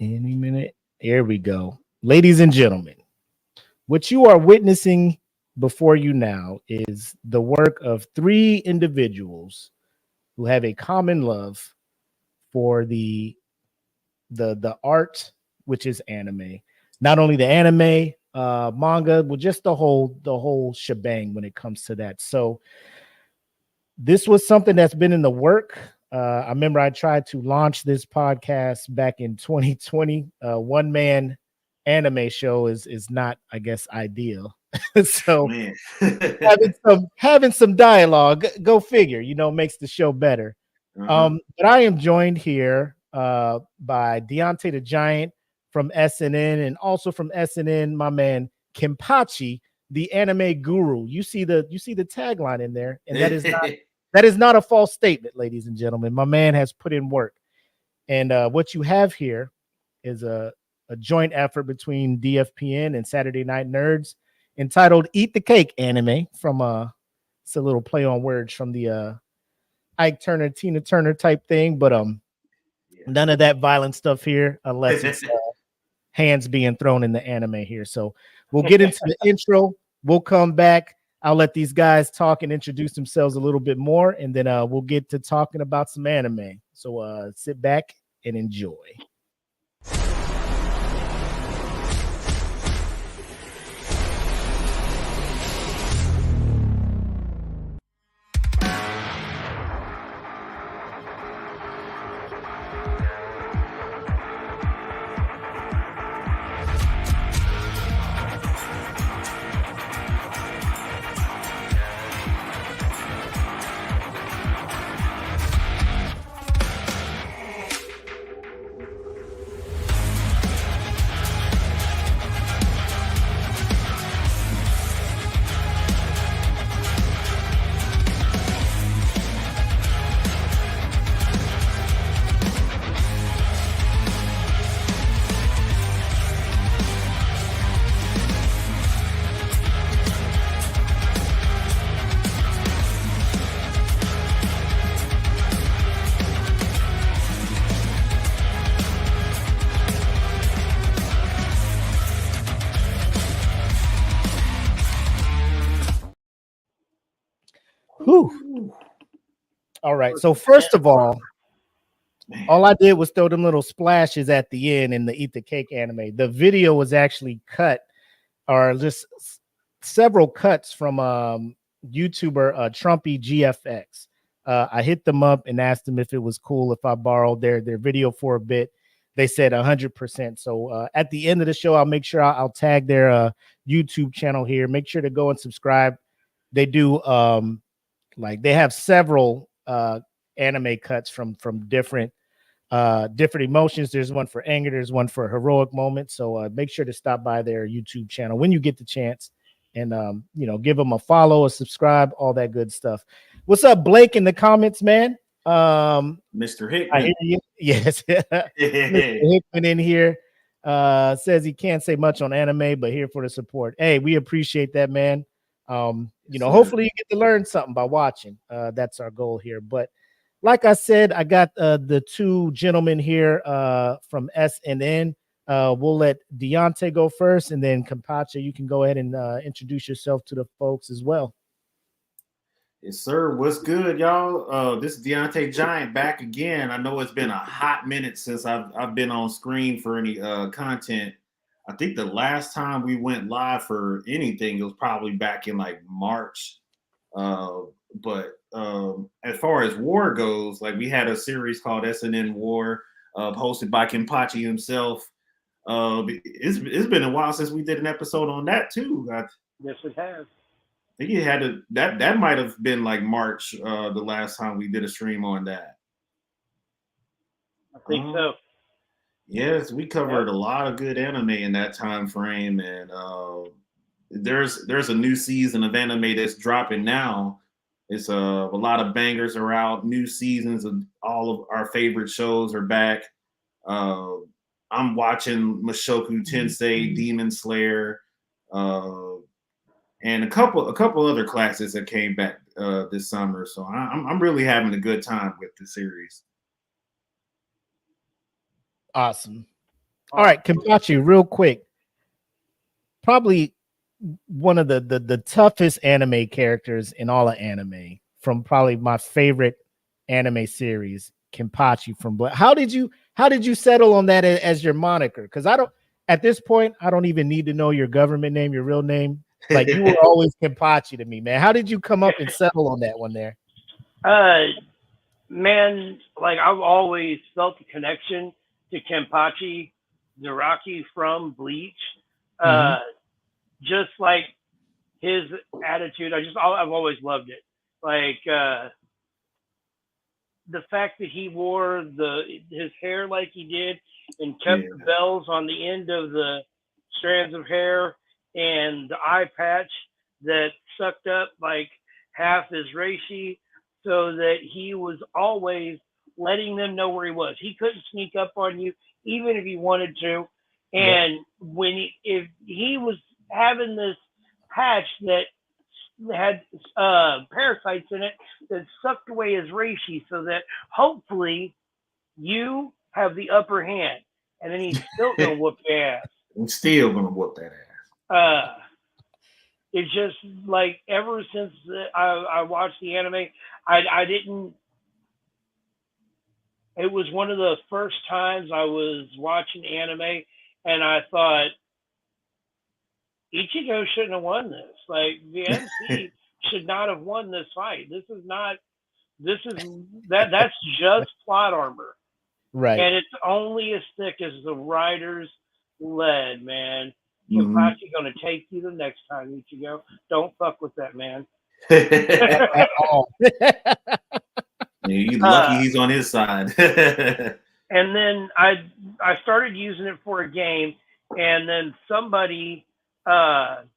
Any minute. Here we go. Ladies and gentlemen, what you are witnessing before you now is the work of three individuals who have a common love for the art, which is anime. Not only the anime, manga, but just the whole shebang when it comes to that. So this was something that's been in the work. I remember I tried to launch this podcast back in 2020. One man anime show is not, I guess, ideal. So Man. having some dialogue, go figure, makes the show better. Uh-huh. But I am joined here by Deante the Giant from SNN, and also from SNN, my man Kenpachi, the anime guru. You see the tagline in there, and that is not a false statement, ladies and gentlemen. My man has put in work. And what you have here is a joint effort between DFPN and Saturday Night Nerds entitled Eat the Cake Anime from it's a little play on words from the Ike Turner, Tina Turner type thing, but Yeah. none of that violent stuff here unless it's hands being thrown in the anime here. So we'll get into the intro. We'll come back. I'll let these guys talk and introduce themselves a little bit more, and then we'll get to talking about some anime. So sit back and enjoy. Whew. All right. So first of all I did was throw them little splashes at the end in the Eat the Cake anime. The video was actually cut, or just several cuts from YouTuber Trumpy GFX. I hit them up and asked them if it was cool if I borrowed their video for a bit. They said 100%. So at the end of the show, I'll make sure I'll tag their YouTube channel here. Make sure to go and subscribe. They do like they have several anime cuts from different emotions. There's one for anger, there's one for heroic moments. So make sure to stop by their YouTube channel when you get the chance, and give them a follow, a subscribe, all that good stuff. What's up, Blake, in the comments, man? Mr. Hickman. I hear you. Yes. Mr. Hickman in here says he can't say much on anime, but here for the support. Hey, we appreciate that, man. Hopefully you get to learn something by watching. That's our goal here. But like I said, I got the two gentlemen here from SNN. We'll let Deante go first, and then Kenpachi, you can go ahead and introduce yourself to the folks as well. Yes, sir. What's good, y'all? This is Deante Giant back again. I know it's been a hot minute since I've been on screen for any content. I think the last time we went live for anything, it was probably back in like March. But as far as war goes, like we had a series called SNN War, hosted by Kenpachi himself. It's been a while since we did an episode on that too. Yes, it has. I think it had that might have been like March, the last time we did a stream on that. I think so. Yes, we covered a lot of good anime in that time frame, and there's a new season of anime that's dropping now. It's a lot of bangers are out. New seasons of all of our favorite shows are back. I'm watching Mushoku Tensei, Demon Slayer, and a couple other classes that came back this summer. So I'm really having a good time with the series. Awesome. All right, Kenpachi, real quick. Probably one of the toughest anime characters in all of anime, from probably my favorite anime series, Kenpachi from Blood. How did you settle on that as your moniker? Because I don't, at this point, I don't even need to know your government name, your real name. Like, you were always Kenpachi to me, man. How did you come up and settle on that one there? Man, like I've always felt the connection to Kenpachi Zaraki from Bleach. Just like his attitude, I've always loved it. Like the fact that he wore his hair like he did and kept the bells on the end of the strands of hair and the eye patch that sucked up like half his reishi, so that he was always letting them know where he was. He couldn't sneak up on you even if he wanted to. And if he was having this patch that had parasites in it that sucked away his reishi, so that hopefully you have the upper hand, and then he's still gonna whoop your ass. I'm still gonna whoop that ass. It's just like ever since I watched the anime, I didn't. It was one of the first times I was watching anime, and I thought Ichigo shouldn't have won this. Like, the MC should not have won this fight. That's just plot armor. Right. And it's only as thick as the writer's lead, man. Kenpachi gonna take you the next time, Ichigo. Don't fuck with that, man. At all. He's lucky he's on his side. And then I started using it for a game, and then somebody found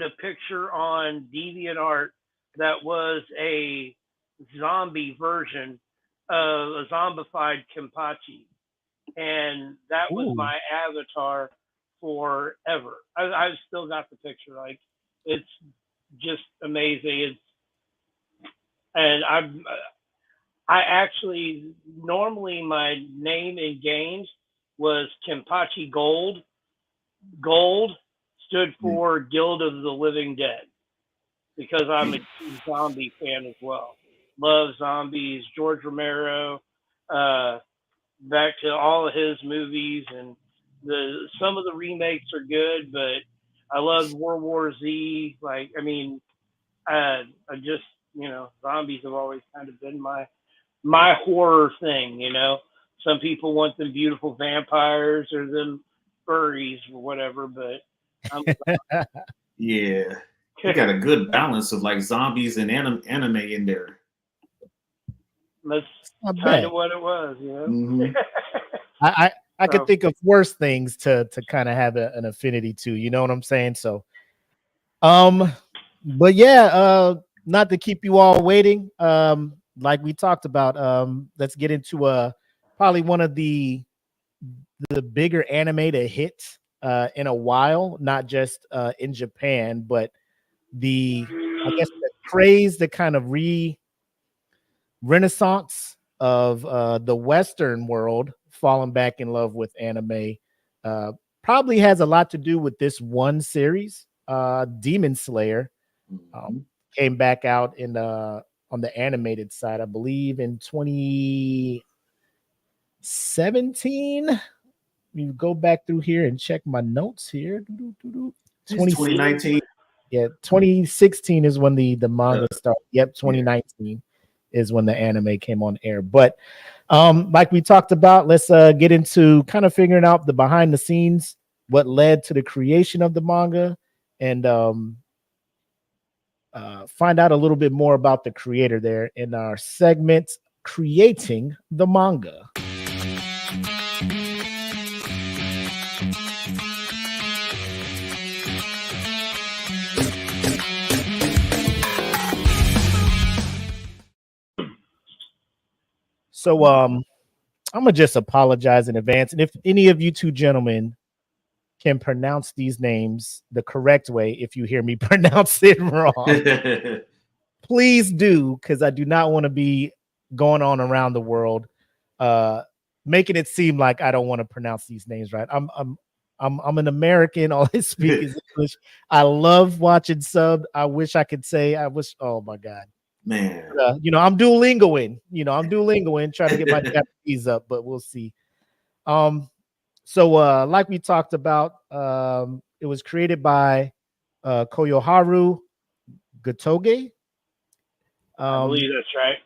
a picture on DeviantArt that was a zombie version of a zombified Kenpachi, and that was my avatar forever. I've still got the picture. Like, it's just amazing. And I actually, normally my name in games was Kenpachi Gold. Gold stood for Guild of the Living Dead, because I'm a zombie fan as well. Love zombies, George Romero, back to all of his movies, and some of the remakes are good, but I love World War Z. Like, I mean, I just, zombies have always kind of been my horror thing. Some people want them beautiful vampires or them furries or whatever, but yeah, you got a good balance of like zombies and anime in there. That's kind of what it was, I could think of worse things to kind of have an affinity to, you know what I'm saying? So, but yeah, not to keep you all waiting. Like we talked about, let's get into probably one of the bigger anime to hit in a while, not just in Japan, but I guess the craze, the kind of renaissance of the Western world falling back in love with anime probably has a lot to do with this one series. Demon Slayer came back out on the animated side, I believe, in 2017. You go back through here and check my notes here. 2019. Yeah, 2016 is when the manga started. Yep, 2019 is when the anime came on air. But like we talked about, let's get into kind of figuring out the behind the scenes, what led to the creation of the manga, and find out a little bit more about the creator there in our segment, Creating the Manga. So I'm gonna just apologize in advance, and if any of you two gentlemen can pronounce these names the correct way, if you hear me pronounce it wrong, please do, because I do not want to be going on around the world making it seem like I don't want to pronounce these names right. I'm an American. All I speak is English. I love watching sub. I wish I could say I wish. Oh my god, man. I'm Duolingoing. Trying to get my Japanese up, but we'll see. So like we talked about, it was created by Koyoharu Gotoge. I believe that's right.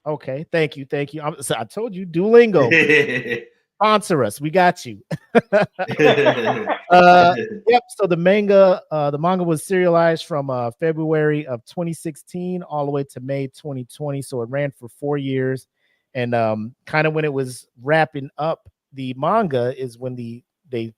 Okay, thank you. I told you, Duolingo. Sponsor us. We got you. Yep. So the manga was serialized from February of 2016 all the way to May 2020. So it ran for 4 years, and kind of when it was wrapping up, the manga is when they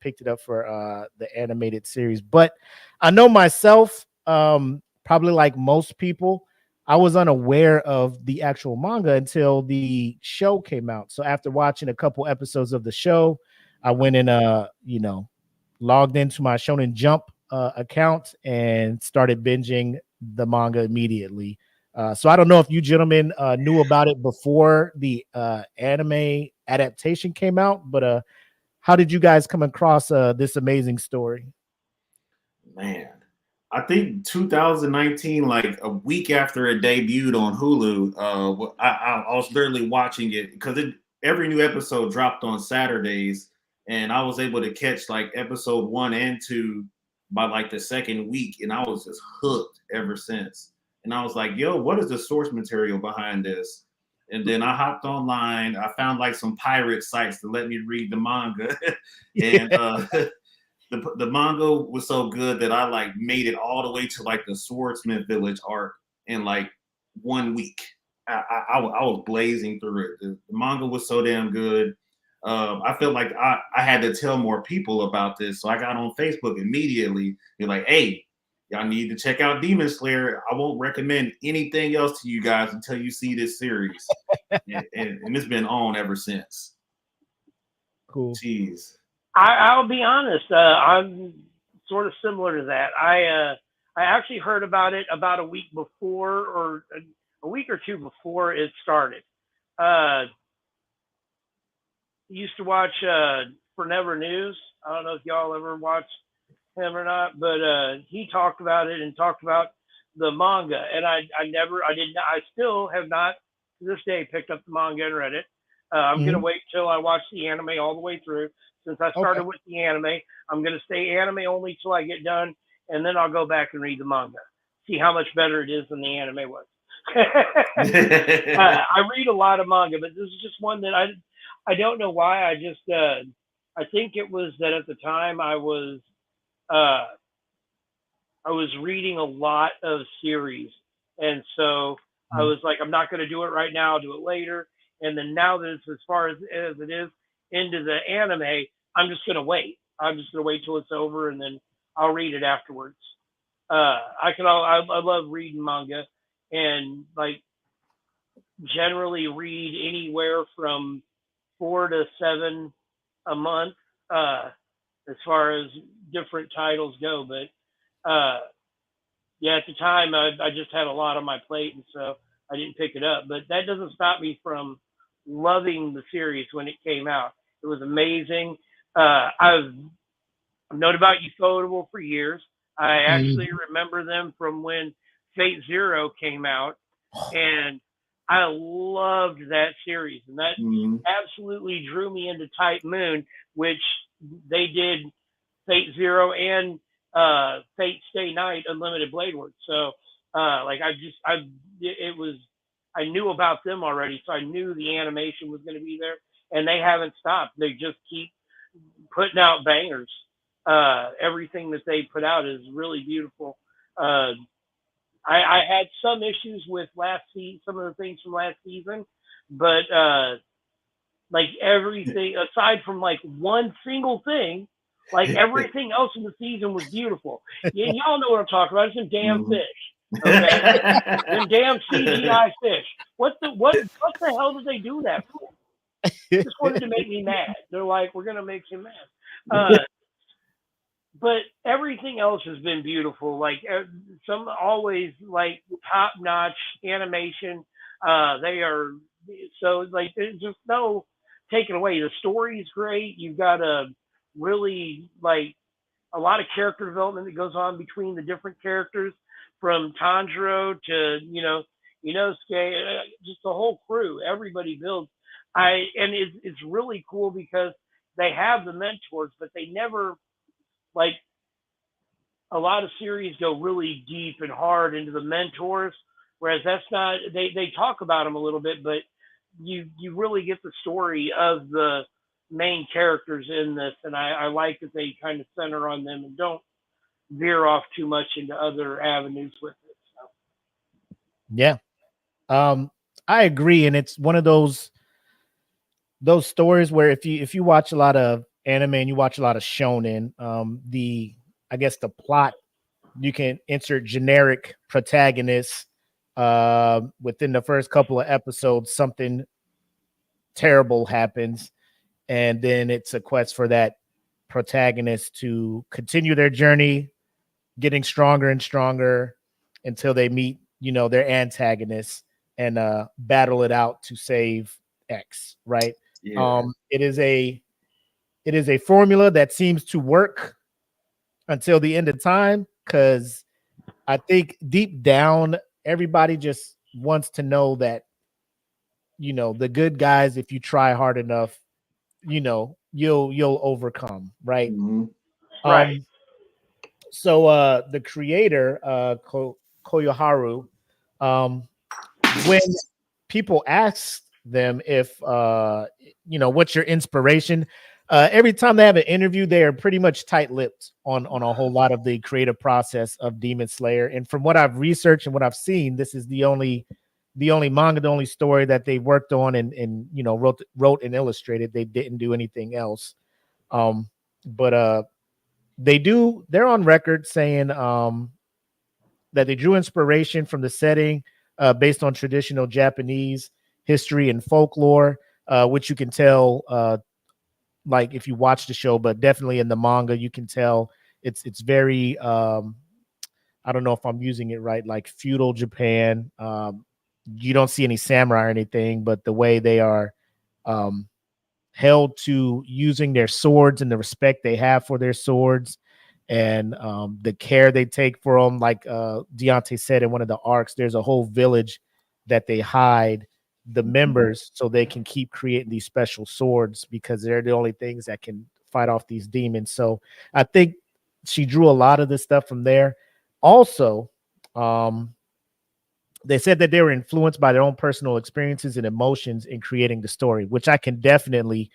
picked it up for the animated series. But I know myself, probably like most people, I was unaware of the actual manga until the show came out. So after watching a couple episodes of the show, I went and logged into my Shonen Jump account and started binging the manga immediately. So I don't know if you gentlemen knew about it before the anime adaptation came out, but how did you guys come across this amazing story? Man, I think 2019, like a week after it debuted on Hulu, I was literally watching it because every new episode dropped on Saturdays, and I was able to catch like episode 1 and 2 by like the second week, and I was just hooked ever since. And I was like, yo, what is the source material behind this? And then I hopped online. I found like some pirate sites to let me read the manga, and the manga was so good that I like made it all the way to like the Swordsmith Village arc in like 1 week. I was blazing through it. The manga was so damn good. I felt like I had to tell more people about this, so I got on Facebook immediately. You're like, hey, y'all need to check out Demon Slayer. I won't recommend anything else to you guys until you see this series, and it's been on ever since. Cool. Jeez. I'll be honest. I'm sort of similar to that. I actually heard about it about a week before, or a week or two before it started. Used to watch Forever News. I don't know if y'all ever watched him or not, but he talked about it and talked about the manga, and I still have not to this day picked up the manga and read it. I'm gonna wait till I watch the anime all the way through. Since I started with the anime, I'm gonna stay anime only till I get done, and then I'll go back and read the manga. See how much better it is than the anime was. I read a lot of manga, but this is just one that I don't know why. I just I think it was that at the time I was reading a lot of series, and so I was like, I'm not going to do it right now. I'll do it later. And then now that it's as far as it is into the anime, I'm just going to wait. I'm just going to wait till it's over, and then I'll read it afterwards. I love reading manga, and like generally read anywhere from 4 to 7 a month, as far as different titles go. But yeah, at the time I just had a lot on my plate, and so I didn't pick it up. But that doesn't stop me from loving the series when it came out. It was amazing. I've known about Ufotable for years. I actually remember them from when Fate Zero came out, and I loved that series, and that absolutely drew me into Type Moon, which they did Fate Zero and Fate Stay Night Unlimited Blade Work. So like I knew about them already, so I knew the animation was going to be there, and they haven't stopped. They just keep putting out bangers. Everything that they put out is really beautiful. I had some issues with some of the things from last season, but like everything aside from like one single thing, like everything else in the season was beautiful. Y'all know what I'm talking about. It's some damn fish. Okay, them damn CGI fish. What the hell did they do that for? Just wanted to make me mad. They're like, we're gonna make you mad. But everything else has been beautiful. Like some always like top notch animation. They are so like there's just no taken away. The story's great. You've got a really like a lot of character development that goes on between the different characters, from Tanjiro to Inosuke, just the whole crew. Everybody builds. It's really cool because they have the mentors, but they never like a lot of series go really deep and hard into the mentors, whereas that's not they talk about them a little bit, but you really get the story of the main characters in this, and I like that they kind of center on them and don't veer off too much into other avenues with it. So. Yeah, I agree, and it's one of those stories where if you watch a lot of anime and you watch a lot of shonen, I guess the plot, you can insert generic protagonists. Within the first couple of episodes, something terrible happens, and then it's a quest for that protagonist to continue their journey, getting stronger and stronger until they meet, their antagonists and battle it out to save X, right? Yeah. It is a formula that seems to work until the end of time, because I think deep down everybody just wants to know that the good guys, if you try hard enough, you'll overcome, right? Mm-hmm. Right. So the creator, Koyoharu, when people ask them if what's your inspiration, every time they have an interview, they are pretty much tight-lipped on a whole lot of the creative process of Demon Slayer. And from what I've researched and what I've seen, this is the only manga, the only story that they worked on and wrote and illustrated. They didn't do anything else. But they're on record saying that they drew inspiration from the setting based on traditional Japanese history and folklore, which you can tell like if you watch the show, but definitely in the manga, you can tell it's very I don't know if I'm using it right, like feudal Japan. You don't see any samurai or anything, but the way they are held to using their swords and the respect they have for their swords, and the care they take for them. Like Deante said in one of the arcs, there's a whole village that they hide the members so they can keep creating these special swords because they're the only things that can fight off these demons. So I think she drew a lot of this stuff from there. Also, they said that they were influenced by their own personal experiences and emotions in creating the story, which I can definitely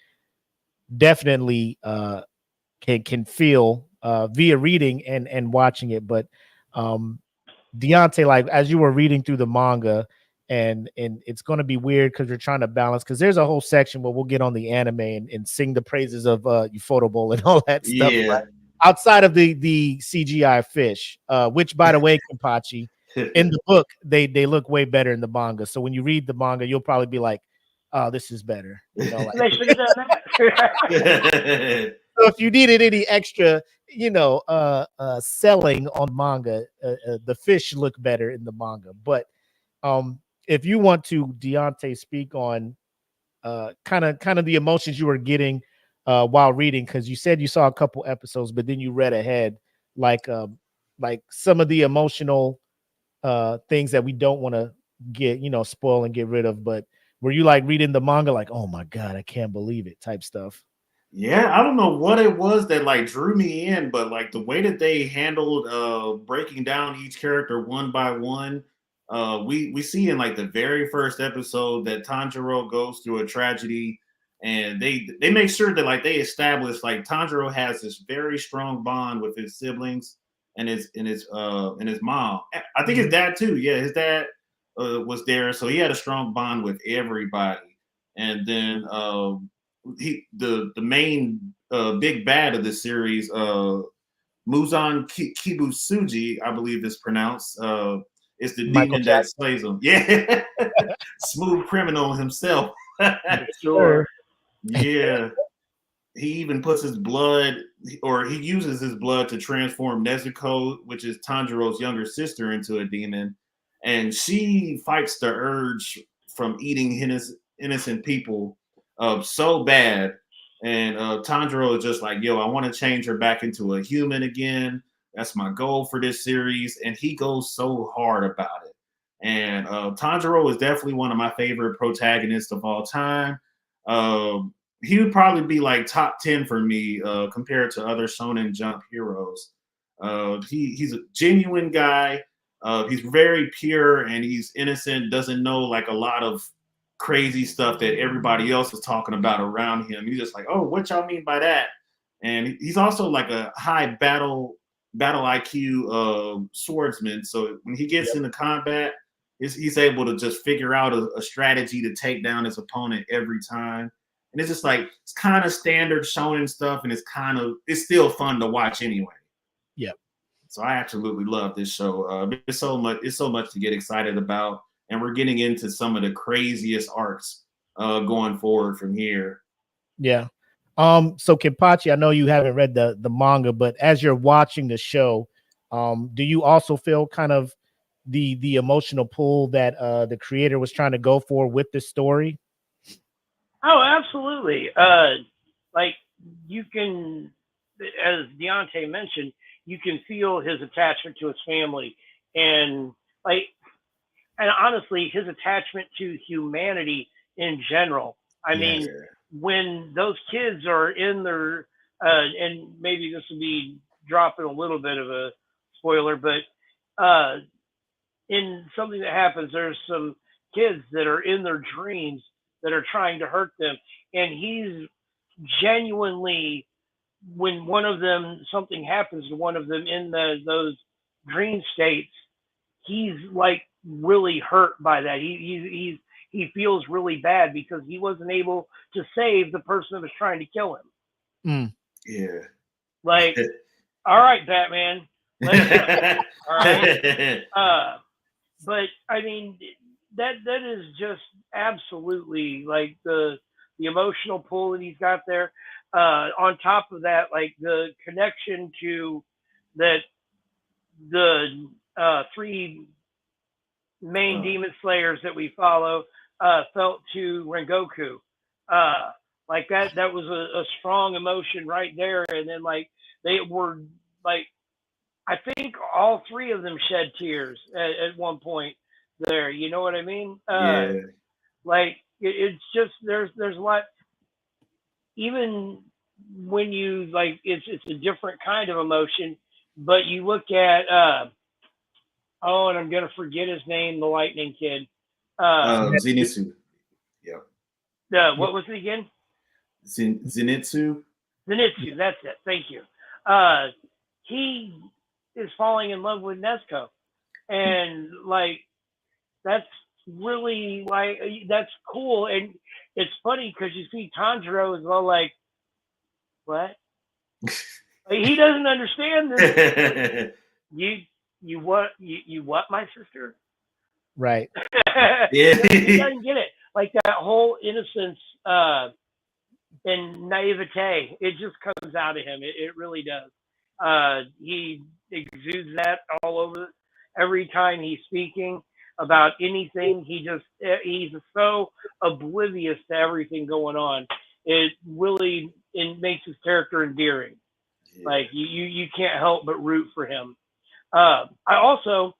can feel via reading and watching it. But Deante, like as you were reading through the manga, and it's going to be weird because you're trying to balance, because there's a whole section where we'll get on the anime and sing the praises of Ufotable and all that stuff, Yeah. right? Outside of the CGI fish, which by the way, Kenpachi, in the book they look way better in the manga. So when you read the manga, you'll probably be like, "Oh, this is better." Like, They should have done that. so if you needed any extra, selling on manga, the fish look better in the manga. But if you want to, Deante, speak on kind of the emotions you were getting while reading, because you said you saw a couple episodes, but then you read ahead, like some of the emotional things that we don't want to get, spoil and get rid of. But were you like reading the manga like, oh my God, I can't believe it type stuff? Yeah, I don't know what it was that like drew me in, but like the way that they handled breaking down each character one by one. We see in like the very first episode that Tanjiro goes through a tragedy, and they make sure that like they establish like Tanjiro has this very strong bond with his siblings and his mom. I think his dad too. Yeah, his dad was there, so he had a strong bond with everybody. And then the main big bad of the series, Muzan Kibusuji, I believe is pronounced, is the Michael demon that Jackson. slays him. Yeah, smooth criminal himself. Sure. Yeah, he even puts his blood, or he uses his blood to transform Nezuko, which is Tanjiro's younger sister, into a demon, and she fights the urge from eating innocent people so bad. And Tanjiro is just like, yo, I want to change her back into a human again. That's my goal for this series. And he goes so hard about it. And Tanjiro is definitely one of my favorite protagonists of all time. He would probably be like top 10 for me compared to other Shonen Jump heroes. He's a genuine guy. He's very pure and he's innocent, doesn't know like a lot of crazy stuff that everybody else is talking about around him. He's just like, oh, what y'all mean by that? And he's also like a high battle IQ swordsman. So when he gets into combat, he's able to just figure out a strategy to take down his opponent every time. And it's just like, it's kind of standard shonen stuff, and it's still fun to watch anyway. Yeah. So I absolutely love this show. It's so much to get excited about, and we're getting into some of the craziest arcs going forward from here. Yeah. So Kenpachi, I know you haven't read the manga, but as you're watching the show, do you also feel kind of the emotional pull that the creator was trying to go for with the story? Oh, absolutely. Like you can, as Deante mentioned, you can feel his attachment to his family, and honestly, his attachment to humanity in general. I mean, when those kids are in their, and maybe this would be dropping a little bit of a spoiler, but in something that happens, there's some kids that are in their dreams that are trying to hurt them, and he's genuinely, when something happens to one of them in those dream states, he's like really hurt by that. He feels really bad because he wasn't able to save the person that was trying to kill him. Yeah. Like, all right, Batman, let's go. All right. But I mean, that is just absolutely like the emotional pull that he's got there. On top of that, like the connection to that the three main demon slayers that we follow felt to Rengoku. Like that was a strong emotion right there. And then like they were like, I think all three of them shed tears at one point there. You know what I mean? Yeah. Like it's just there's a lot. Even when you like, it's a different kind of emotion. But you look at and I'm gonna forget his name, the Lightning Kid. Zenitsu. Yeah. What was it again? Zenitsu. Zenitsu, that's it. Thank you. He is falling in love with Nezuko, and like that's really like that's cool. And it's funny because you see Tanjiro as well, like what? Like, he doesn't understand this. You what, my sister? Right. Yeah. He doesn't get it. Like that whole innocence and naivete, it just comes out of him. It really does. He exudes that all over. Every time he's speaking about anything, he's so oblivious to everything going on. It makes his character endearing. Yeah. Like you can't help but root for him. I also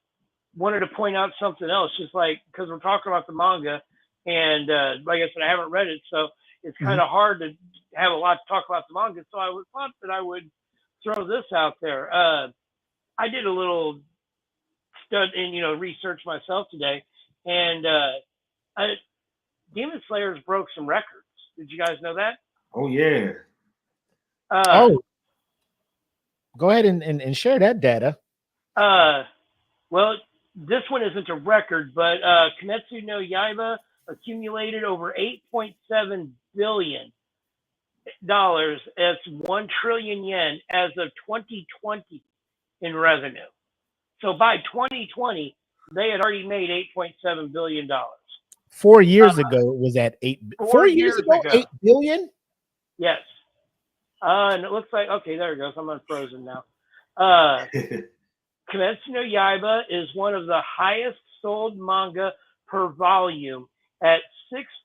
wanted to point out something else, just like because we're talking about the manga, and like I said, I haven't read it, so it's kind of hard to have a lot to talk about the manga. So I thought that I would throw this out there. I did a little stud and research myself today, and Demon Slayers broke some records. Did you guys know that? Oh yeah. Go ahead and share that data. Well, this one isn't a record, but Kimetsu no Yaiba accumulated over $8.7 billion. That's 1 trillion yen as of 2020 in revenue. So by 2020, they had already made $8.7 billion. 4 years ago, it was at 8. 4 years ago, 8 billion. Yes. And it looks like, okay, there it goes. I'm unfrozen now. Kimetsu no Yaiba is one of the highest sold manga per volume at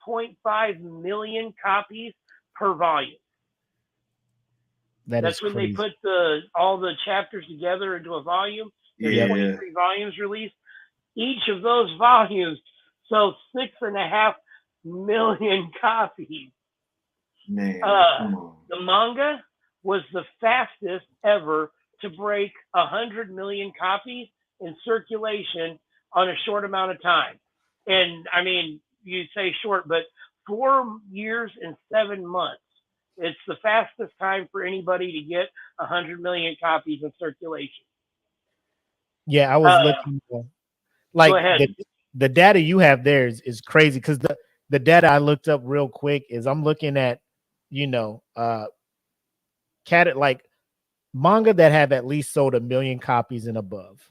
6.5 million copies per volume. That's when crazy. they put all the chapters together into a volume. There's 23 volumes released. Each of those volumes sold 6.5 million copies. Man, come on. The manga was the fastest ever to break 100 million copies in circulation on a short amount of time. And I mean, you say short, but 4 years and 7 months. It's the fastest time for anybody to get 100 million copies in circulation. Yeah, I was looking like go ahead. The data you have there is crazy, because the data I looked up real quick is I'm looking at, like manga that have at least sold 1 million copies and above.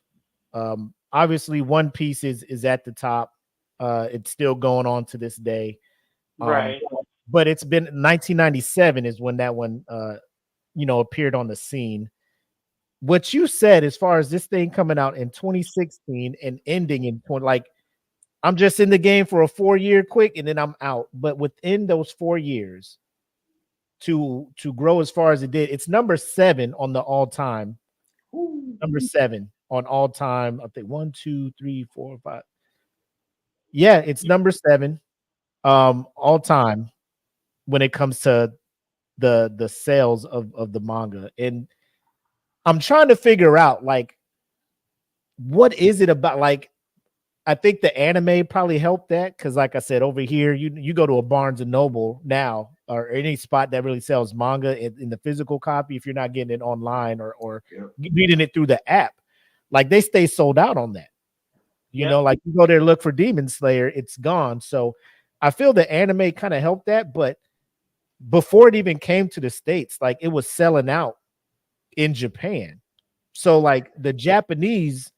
Obviously One Piece is at the top. It's still going on to this day. Right. But it's been 1997 is when that one appeared on the scene. What you said as far as this thing coming out in 2016 and ending in I'm just in the game for a 4-year quick and then I'm out. But within those 4 years to grow as far as it did, it's number 7 on the all-time. Number 7 on all-time. I think 1, 2, 3, 4, 5. Yeah, it's number 7 all time when it comes to the sales of the manga. And I'm trying to figure out, like, what is it about? Like, I think the anime probably helped that, because like I said, over here, you go to a Barnes and Noble now, or any spot that really sells manga in the physical copy, if you're not getting it online or reading it through the app, like they stay sold out on that. Like you go there, look for Demon Slayer, it's gone. So I feel the anime kind of helped that, but before it even came to the States, like it was selling out in Japan. So like the Japanese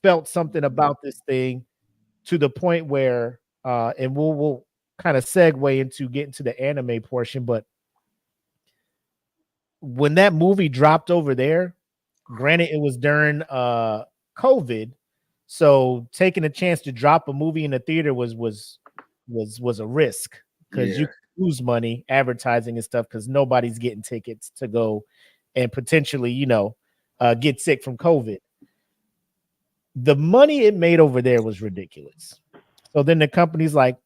felt something about this thing to the point where and we'll kind of segue into getting to the anime portion, but when that movie dropped over there, granted it was during COVID, so taking a chance to drop a movie in the theater was a risk, because you lose money advertising and stuff, because nobody's getting tickets to go and potentially get sick from COVID. The money it made over there was ridiculous. So then the company's like,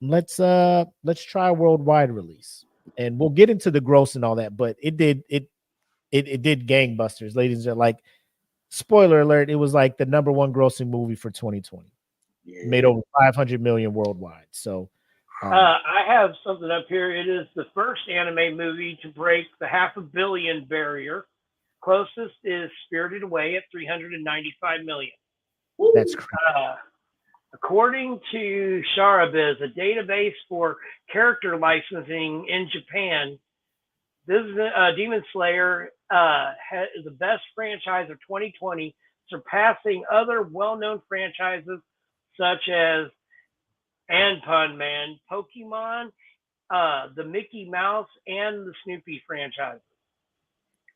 let's try a worldwide release, and we'll get into the gross and all that. But it did gangbusters, ladies and gentlemen. Like, spoiler alert, it was like the number 1 grossing movie for 2020. Made over 500 million worldwide. So I have something up here. It is the first anime movie to break the 500 million barrier. Closest is Spirited Away at 395 million. That's crazy. According to Sharabiz, a database for character licensing in Japan, this Demon Slayer is the best franchise of 2020, surpassing other well-known franchises such as Anpan Man, Pokemon, the Mickey Mouse, and the Snoopy franchises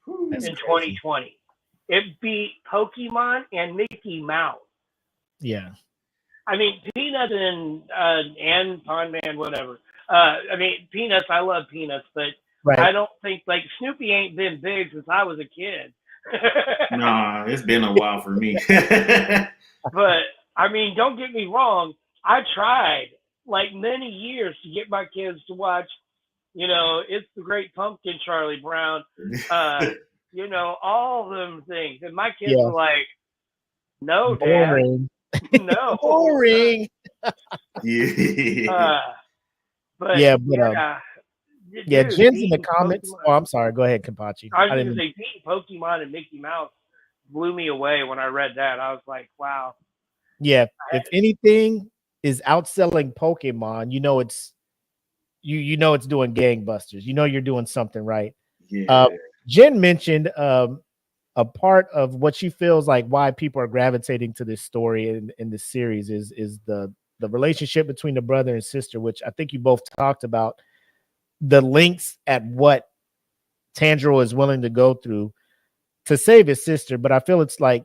in 2020. It beat Pokemon and Mickey Mouse. Yeah. I mean, Peanuts and Anpan Man, whatever. I mean, Peanuts, I love Peanuts, but I don't think, like, Snoopy ain't been big since I was a kid. Nah, it's been a while for me. But, I mean, don't get me wrong. I tried, like, many years to get my kids to watch, It's the Great Pumpkin, Charlie Brown, all of them things. And my kids were like, no, Dad. No. Boring. But Jen's in the comments. Pokemon. Oh, I'm sorry. Go ahead, Kenpachi. I was going to say, beating Pokemon and Mickey Mouse blew me away when I read that. I was like, wow. Yeah. If anything is outselling Pokemon, it's it's doing gangbusters. You're doing something right. Yeah. Jen mentioned a part of what she feels like why people are gravitating to this story in this series is the relationship between the brother and sister, which I think you both talked about, the links at what Tanjiro is willing to go through to save his sister. But I feel it's like,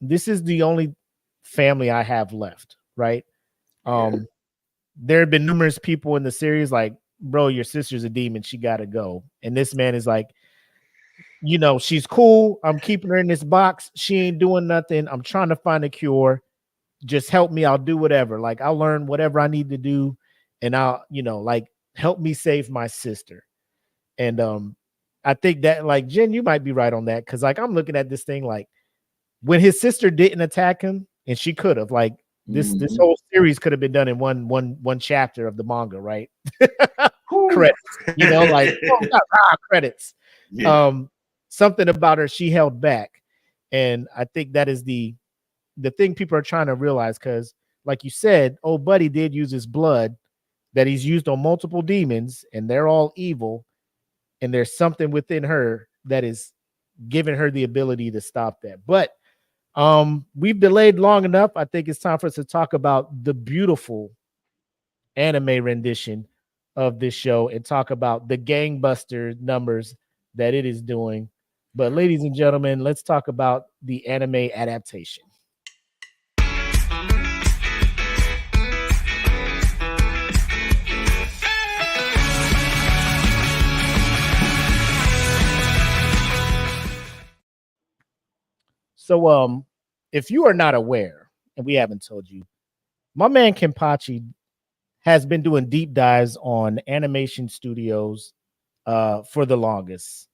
this is the only family I have left, right? there have been numerous people in the series like, bro, your sister's a demon, she gotta go. And this man is like, you know, she's cool. I'm keeping her in this box. She ain't doing nothing. I'm trying to find a cure. Just help me. I'll do whatever. Like, I'll learn whatever I need to do. And I'll, you know, like, help me save my sister. And I think that, like, Jen, you might be right on that. Cause like I'm looking at this thing like when his sister didn't attack him, and she could have, like, this whole series could have been done in one chapter of the manga, right? Credits, you know, like credits. Yeah. Something about her, she held back. And I think that is the thing people are trying to realize, because like you said, old buddy did use his blood that he's used on multiple demons, and they're all evil, and there's something within her that is giving her the ability to stop that. But we've delayed long enough. I think it's time for us to talk about the beautiful anime rendition of this show and talk about the gangbuster numbers that it is doing. But ladies and gentlemen, let's talk about the anime adaptation. So if you are not aware, and we haven't told you, my man Kenpachi has been doing deep dives on animation studios for the longest.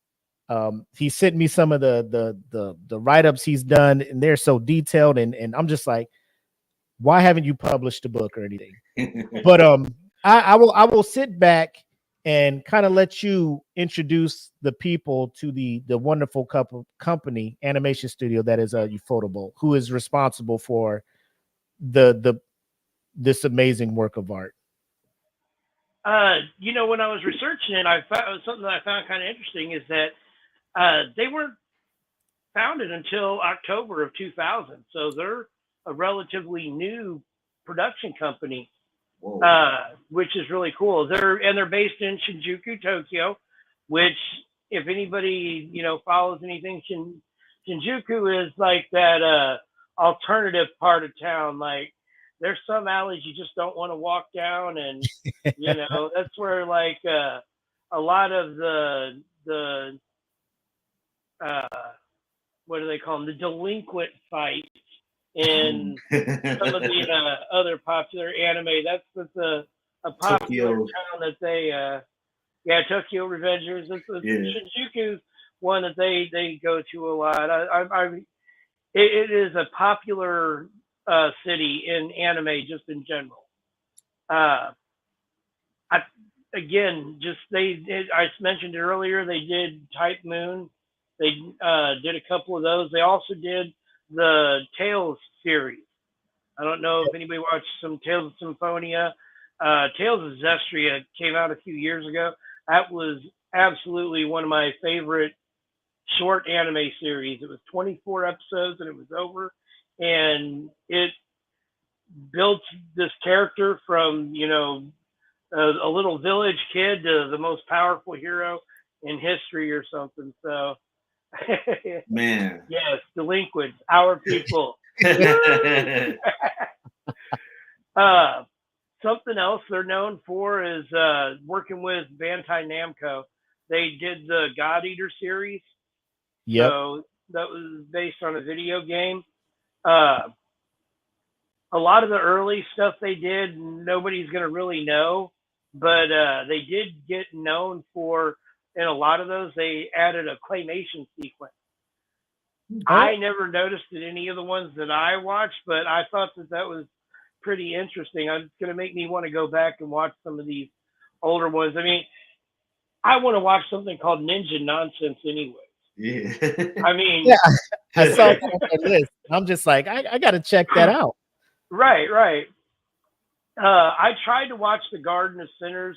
He sent me some of the write-ups he's done, and they're so detailed, and I'm just like, why haven't you published a book or anything? But I will sit back and kind of let you introduce the people to the wonderful company animation studio that is Ufotable, who is responsible for this amazing work of art. You know, when I was researching it, I found something that I found kind of interesting is that they weren't founded until October of 2000, so they're a relatively new production company, which is really cool. They're based in Shinjuku, Tokyo, which, if anybody follows anything, Shinjuku is like that alternative part of town. Like, there's some alleys you just don't want to walk down, and that's where like a lot of the what do they call them? The delinquent fights in some of the other popular anime. That's a popular town that they Tokyo Revengers. Shinjuku's one that they go to a lot. It is a popular city in anime just in general. I mentioned it earlier. They did Type Moon. They did a couple of those. They also did the Tales series. I don't know if anybody watched some Tales of Symphonia. Tales of Zestria came out a few years ago. That was absolutely one of my favorite short anime series. It was 24 episodes and it was over. And it built this character from, a little village kid to the most powerful hero in history or something. So, man, yes, delinquents, our people. Something else they're known for is working with Bandai Namco. They did the God Eater series. Yep. So that was based on a video game. A lot of the early stuff they did, nobody's going to really know, but they did get known for, in a lot of those, they added a claymation sequence. Oh. I never noticed it in any of the ones that I watched, but I thought that was pretty interesting. It's going to make me want to go back and watch some of these older ones. I mean, I want to watch something called Ninja Nonsense anyway. Yeah. I mean, yeah, I saw it on the list. I'm just like, I got to check that out. Right. I tried to watch the Garden of Sinners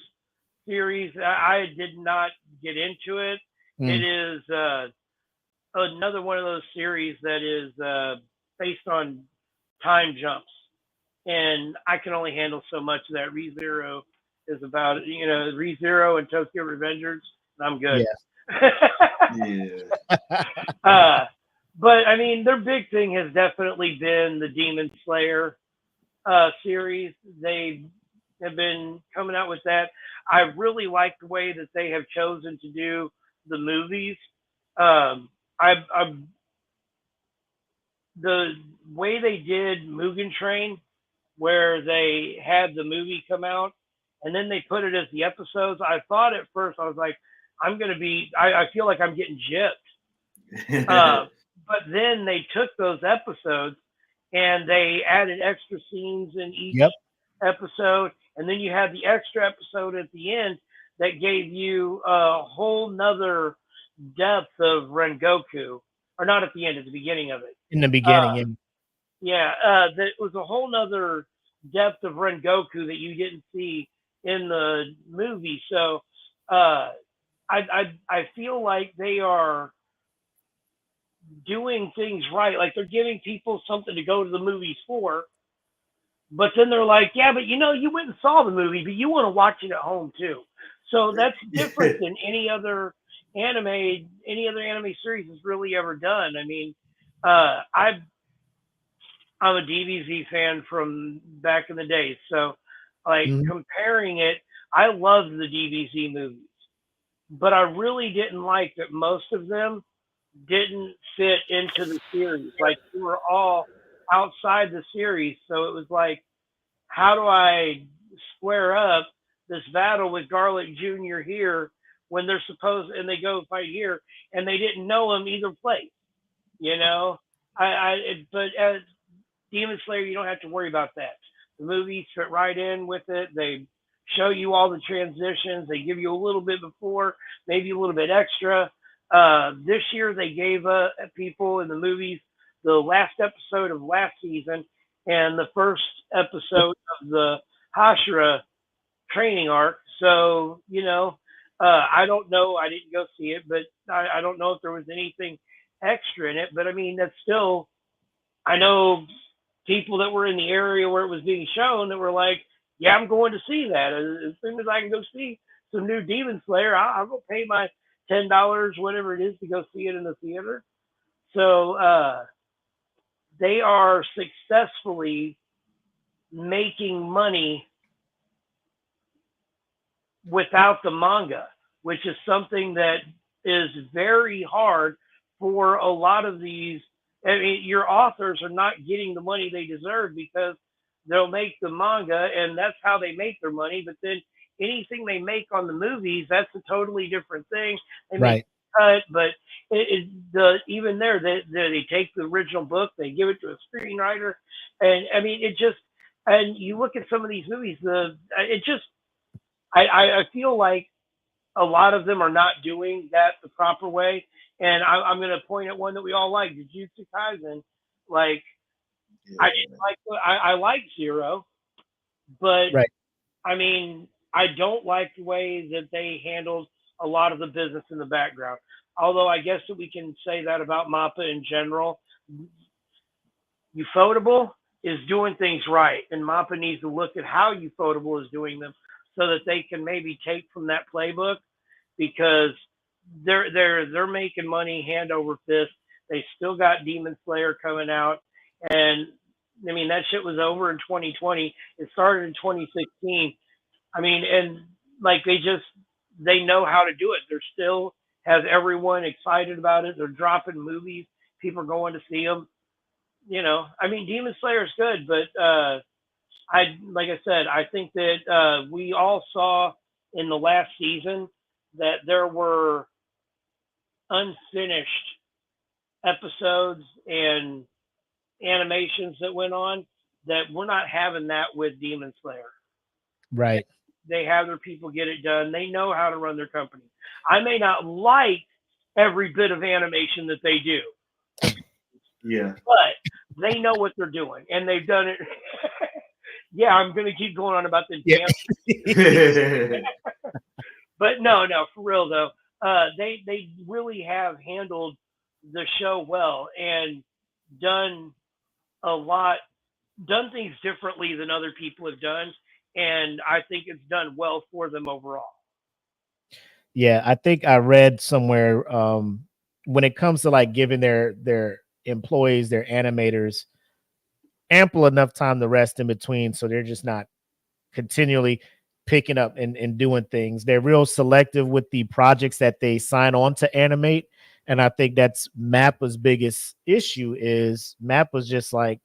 series. I did not get into it. It is another one of those series that is based on time jumps, and I can only handle so much of that. ReZero is about, ReZero and Tokyo Revengers, and I'm good. Yeah. But I mean, their big thing has definitely been the Demon Slayer series. They have been coming out with that. I really like the way that they have chosen to do the movies. I the way they did Mugen Train, where they had the movie come out and then they put it as the episodes. I thought at first, I was like, I feel like I'm getting gypped. But then they took those episodes and they added extra scenes in each episode. And then you had the extra episode at the end that gave you a whole nother depth of Rengoku. Or not at the end, at the beginning of it. In the beginning, that was a whole nother depth of Rengoku that you didn't see in the movie. So I feel like they are doing things right. Like they're giving people something to go to the movies for. But then they're like, yeah, but you went and saw the movie, but you want to watch it at home too. So that's different than any other anime series has really ever done. I mean, I'm a DBZ fan from back in the day. So like comparing it, I love the DBZ movies, but I really didn't like that most of them didn't fit into the series. Like they were all outside the series. So it was like, how do I square up this battle with Garlic Jr. here when they're supposed, and they go fight here and they didn't know him either place, but as Demon Slayer, you don't have to worry about that. The movies fit right in with it. They show you all the transitions. They give you a little bit before, maybe a little bit extra. This year they gave people in the movies the last episode of last season and the first episode of the Hashira training arc. So, I don't know. I didn't go see it, but I don't know if there was anything extra in it. But I mean, that's still, I know people that were in the area where it was being shown that were like, yeah, I'm going to see that. As soon as I can go see some new Demon Slayer, I'll go pay my $10, whatever it is, to go see it in the theater. So they are successfully making money without the manga, which is something that is very hard for a lot of these. I mean, your authors are not getting the money they deserve because they'll make the manga and that's how they make their money. But then anything they make on the movies, that's a totally different thing. They make a cut, but even there, they take the original book, they give it to a screenwriter, and I mean, and you look at some of these movies, I feel like a lot of them are not doing that the proper way. And I'm going to point at one that we all like, Jujutsu Kaisen. Like, yeah, I like Zero, but I mean, I don't like the way that they handled a lot of the business in the background. Although I guess that we can say that about MAPPA in general. Ufotable is doing things right, and MAPPA needs to look at how Ufotable is doing them so that they can maybe take from that playbook, because they're making money hand over fist. They still got Demon Slayer coming out, and I mean that shit was over in 2020. It started in 2016. I mean, and like they know how to do it. They're still has everyone excited about it. They're dropping movies. People are going to see them. I mean, Demon Slayer is good, but like I said, I think that we all saw in the last season that there were unfinished episodes and animations that went on that we're not having that with Demon Slayer. Right. They have their people get it done. They know how to run their company. I may not like every bit of animation that they do. Yeah. But they know what they're doing, and they've done it. Yeah, I'm going to keep going on about the dance. But no, for real though, they really have handled the show well and done things differently than other people have done, and I think it's done well for them overall. Yeah, I think I read somewhere when it comes to like giving their employees, their animators, ample enough time to rest in between, so they're just not continually picking up and doing things. They're real selective with the projects that they sign on to animate. And I think that's Mappa's biggest issue is Mappa's just like,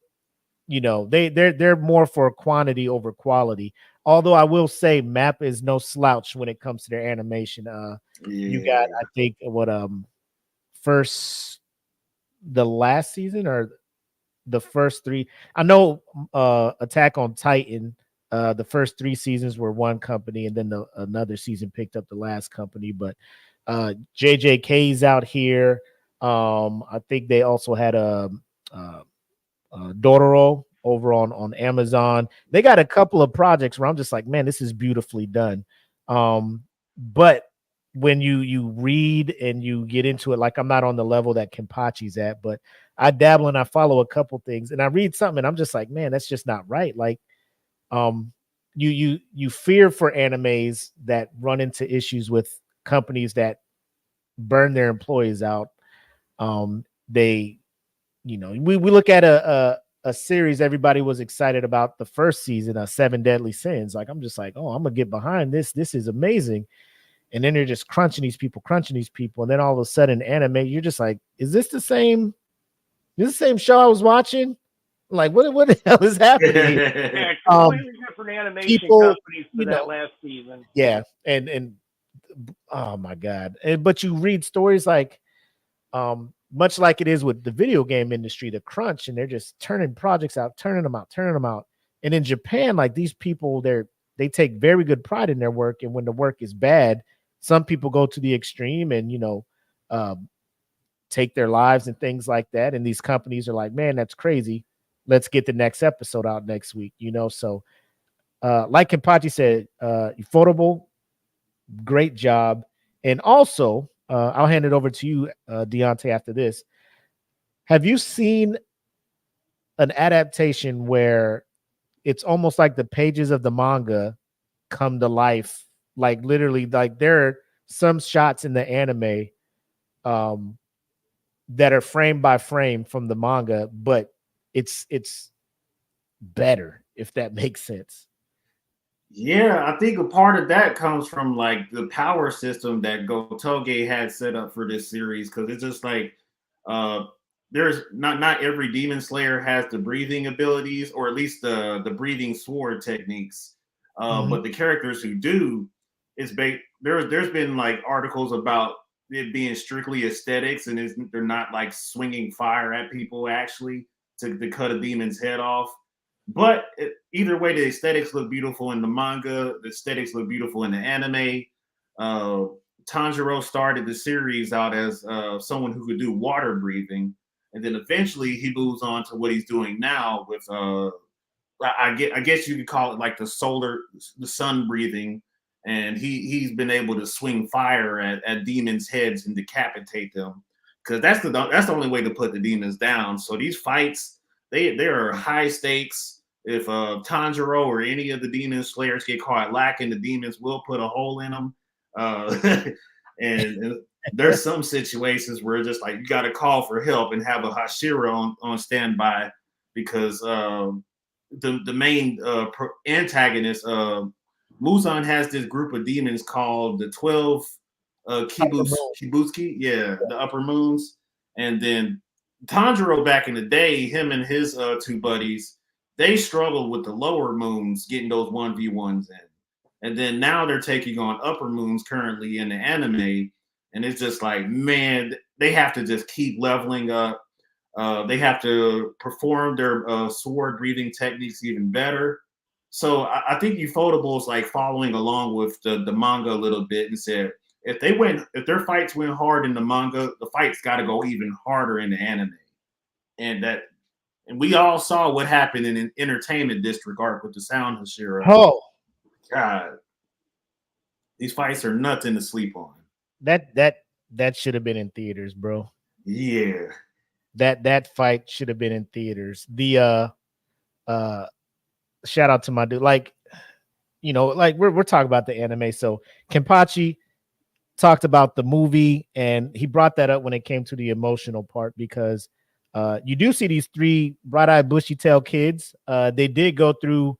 you know, they're more for quantity over quality. Although I will say Mappa is no slouch when it comes to their animation. You got, I think, what first the last season or the first three. I know Attack on Titan, the first 3 seasons were one company, and then another season picked up the last company. But JJK's out here. I think they also had a Dororo over on Amazon. They got a couple of projects where I'm just like, man, this is beautifully done. But when you read and you get into it, like I'm not on the level that Kenpachi's at, but I dabble and I follow a couple things and I read something and I'm just like, man, that's just not right. Like, you fear for animes that run into issues with companies that burn their employees out. They, you know, we look at a series everybody was excited about the first season, Seven Deadly Sins. Like, I'm just like, oh, I'm gonna get behind this. This is amazing. And then they're just crunching these people. And then all of a sudden, anime, you're just like, is this the same? Is this the same show I was watching? Like, what the hell is happening? Yeah, completely different animation companies for that last season. Yeah, and oh my god! But you read stories like, much like it is with the video game industry, the crunch, and they're just turning projects out, turning them out. And in Japan, like these people, they take very good pride in their work, and when the work is bad, some people go to the extreme and take their lives and things like that. And these companies are like, man, that's crazy. Let's get the next episode out next week. So like Kenpachi said, Ufotable, great job. And also, I'll hand it over to you, Deante, after this. Have you seen an adaptation where it's almost like the pages of the manga come to life? Like literally, like there are some shots in the anime that are frame by frame from the manga, but it's better, if that makes sense. Yeah, I think a part of that comes from like the power system that Gotoge had set up for this series, because it's just like uh there's not every demon slayer has the breathing abilities, or at least the breathing sword techniques. But the characters who do, there's been like articles about it being strictly aesthetics, and they're not like swinging fire at people actually to cut a demon's head off. But either way, the aesthetics look beautiful in the manga. The aesthetics look beautiful in the anime. Tanjiro started the series out as someone who could do water breathing, and then eventually he moves on to what he's doing now with I guess you could call it like the sun breathing, and he's been able to swing fire at demons' heads and decapitate them, because that's the only way to put the demons down. So these fights, they are high stakes. If Tanjiro or any of the demon slayers get caught lacking, the demons will put a hole in them. And there's some situations where it's just like you got to call for help and have a Hashira on standby, because the main antagonist, Muzan, has this group of demons called the 12 Kibutsuki, the upper moons. And then Tanjiro, back in the day, him and his 2 buddies, they struggled with the lower moons getting those 1v1s in. And then now they're taking on upper moons currently in the anime. And it's just like, man, they have to just keep leveling up. They have to perform their sword breathing techniques even better. So I think Ufotable is like following along with the manga a little bit and said, if their fights went hard in the manga, the fights got to go even harder in the anime. And we all saw what happened in an entertainment district arc with the Sound Hashira. Oh, God, these fights are nothing to sleep on. That should have been in theaters, bro. Yeah, that fight should have been in theaters. The shout out to my dude. Like, like we're talking about the anime. So Kenpachi talked about the movie, and he brought that up when it came to the emotional part, because you do see these 3 bright-eyed, bushy-tailed kids. They did go through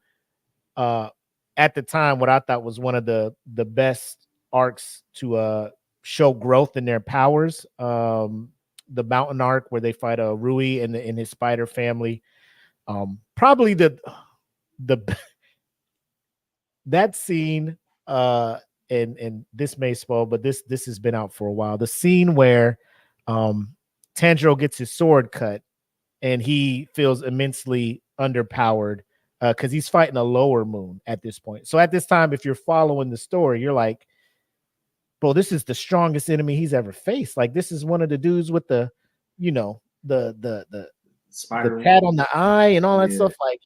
at the time what I thought was one of the best arcs to show growth in their powers. The mountain arc where they fight Rui and his spider family. Probably the that scene, and this may spoil, but this has been out for a while. The scene where Tanjiro gets his sword cut and he feels immensely underpowered because he's fighting a lower moon at this point. So at this time, if you're following the story, you're like, bro, this is the strongest enemy he's ever faced. Like, this is one of the dudes with the, you know, the Spider pat on the eye and all that stuff. Like,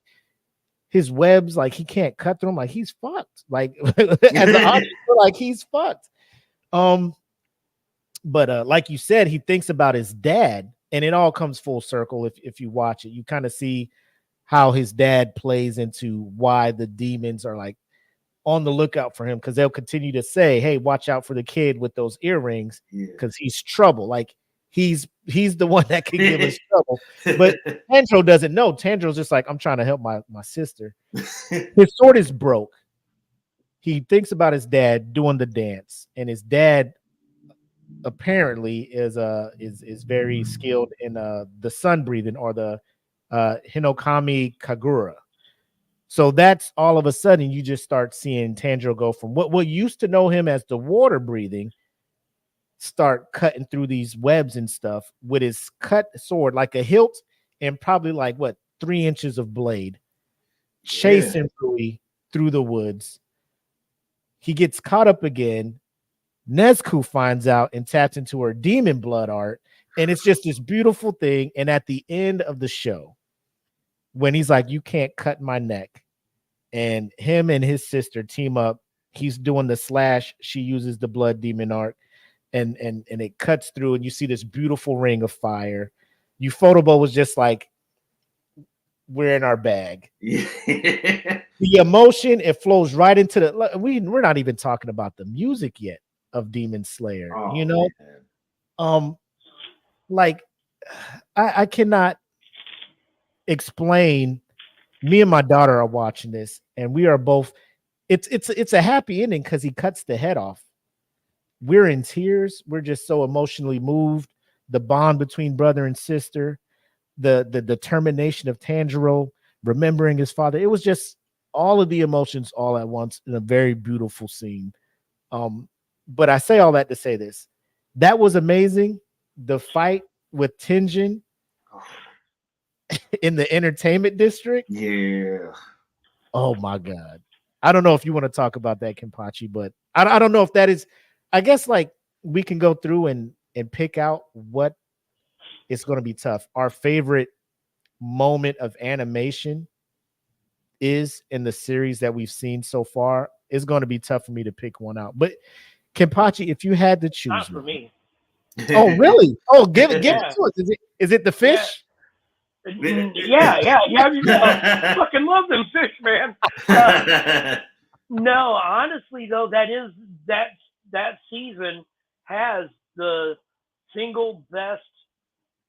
his webs, like, he can't cut through them. Like, he's fucked. Like, as an audience, like, he's fucked. But like you said, he thinks about his dad, and it all comes full circle. If you watch it, you kind of see how his dad plays into why the demons are like on the lookout for him, because they'll continue to say, hey, watch out for the kid with those earrings, because he's trouble. Like, he's the one that can give us trouble. But Tanjiro doesn't know. Tanjiro's just like, I'm trying to help my sister. His sword is broke. He thinks about his dad doing the dance, and his dad apparently is very skilled in the sun breathing, or the Hinokami Kagura. So that's all of a sudden you just start seeing Tanjiro go from what used to know him as the water breathing, start cutting through these webs and stuff with his cut sword, like a hilt, and probably like 3 inches of blade, chasing Rui through the woods. He gets caught up again. Nezuko finds out and taps into her demon blood art, and it's just this beautiful thing. And at the end of the show, when he's like, you can't cut my neck, and him and his sister team up, he's doing the slash, she uses the blood demon art, and it cuts through, and you see this beautiful ring of fire. Ufotable was just like, we're in our bag. The emotion, it flows right into the, we're not even talking about the music yet of Demon Slayer. Man. Like, I cannot explain. Me and my daughter are watching this, and we are both, it's a happy ending because he cuts the head off. We're in tears. We're just so emotionally moved. The bond between brother and sister, the determination of Tanjiro remembering his father. It was just all of the emotions all at once in a very beautiful scene. But I say all that to say this. That was amazing. The fight with Tenjin in the entertainment district. Yeah. Oh my God. I don't know if you want to talk about that, Kenpachi, but I don't know if that is, I guess, like, we can go through and pick out what it's going to be tough. Our favorite moment of animation is in the series that we've seen so far. It's going to be tough for me to pick one out. But Kenpachi, if you had to choose, not for me. Oh, really? Oh, give it to us. Is it the fish? Yeah. I fucking love them fish, man. No, honestly though, that season has the single best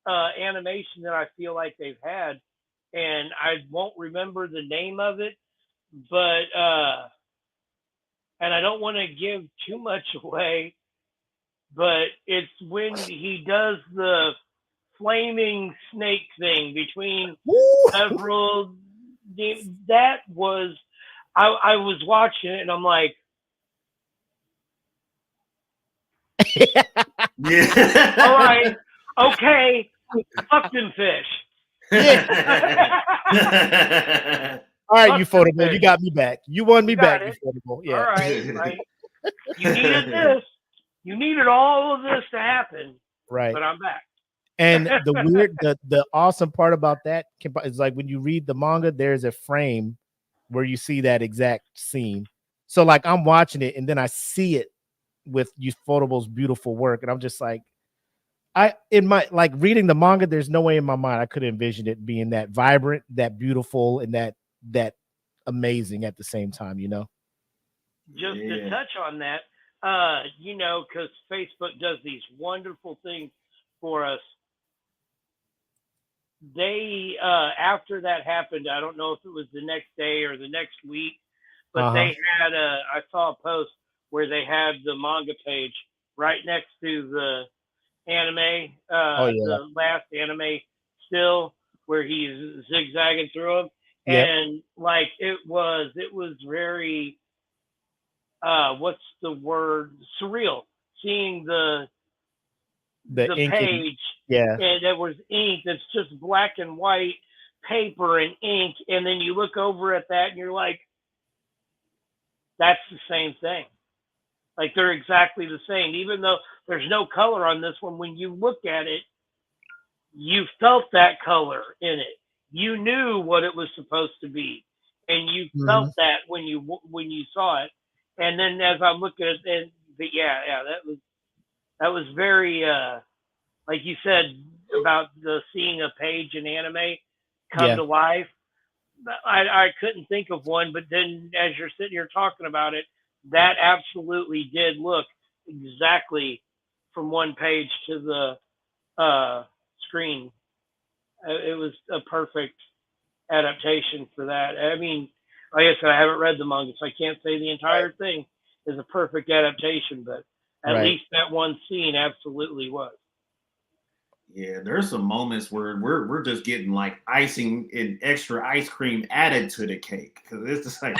animation that I feel like they've had, and I won't remember the name of it, but and I don't want to give too much away, but it's when he does the flaming snake thing between several. That was, I was watching it and I'm like, yeah. all right, okay, fuck them fish. All right, Ufotable, you got me back. You won me back, Ufotable. Yeah. All right. You needed this. You needed all of this to happen. Right. But I'm back. And the awesome part about that is, like, when you read the manga, there's a frame where you see that exact scene. So, like, I'm watching it and then I see it with Ufotable's beautiful work, and I'm just like, reading the manga, there's no way in my mind I could envision it being that vibrant, that beautiful, and that amazing at the same time, you know? Just to touch on that, because Facebook does these wonderful things for us. They, after that happened, I don't know if it was the next day or the next week, but they had I saw a post where they had the manga page right next to the anime, the last anime still, where he's zigzagging through them, and like it was very what's the word, surreal, seeing the page, and there was ink that's just black and white paper and ink, and then you look over at that and you're like, that's the same thing. Like they're exactly the same, even though there's no color on this one. When you look at it, you felt that color in it. You knew what it was supposed to be, and you felt that when you saw it. And then as I look at it, that was very like you said about the seeing a page in anime come to life. I couldn't think of one, but then as you're sitting here talking about it, that absolutely did look exactly from one page to the screen. It was a perfect adaptation for that. I mean, like I said, I haven't read the manga, so I can't say the entire thing is a perfect adaptation, but at least that one scene absolutely was. Yeah, there's some moments where we're just getting like icing and extra ice cream added to the cake, because it's just like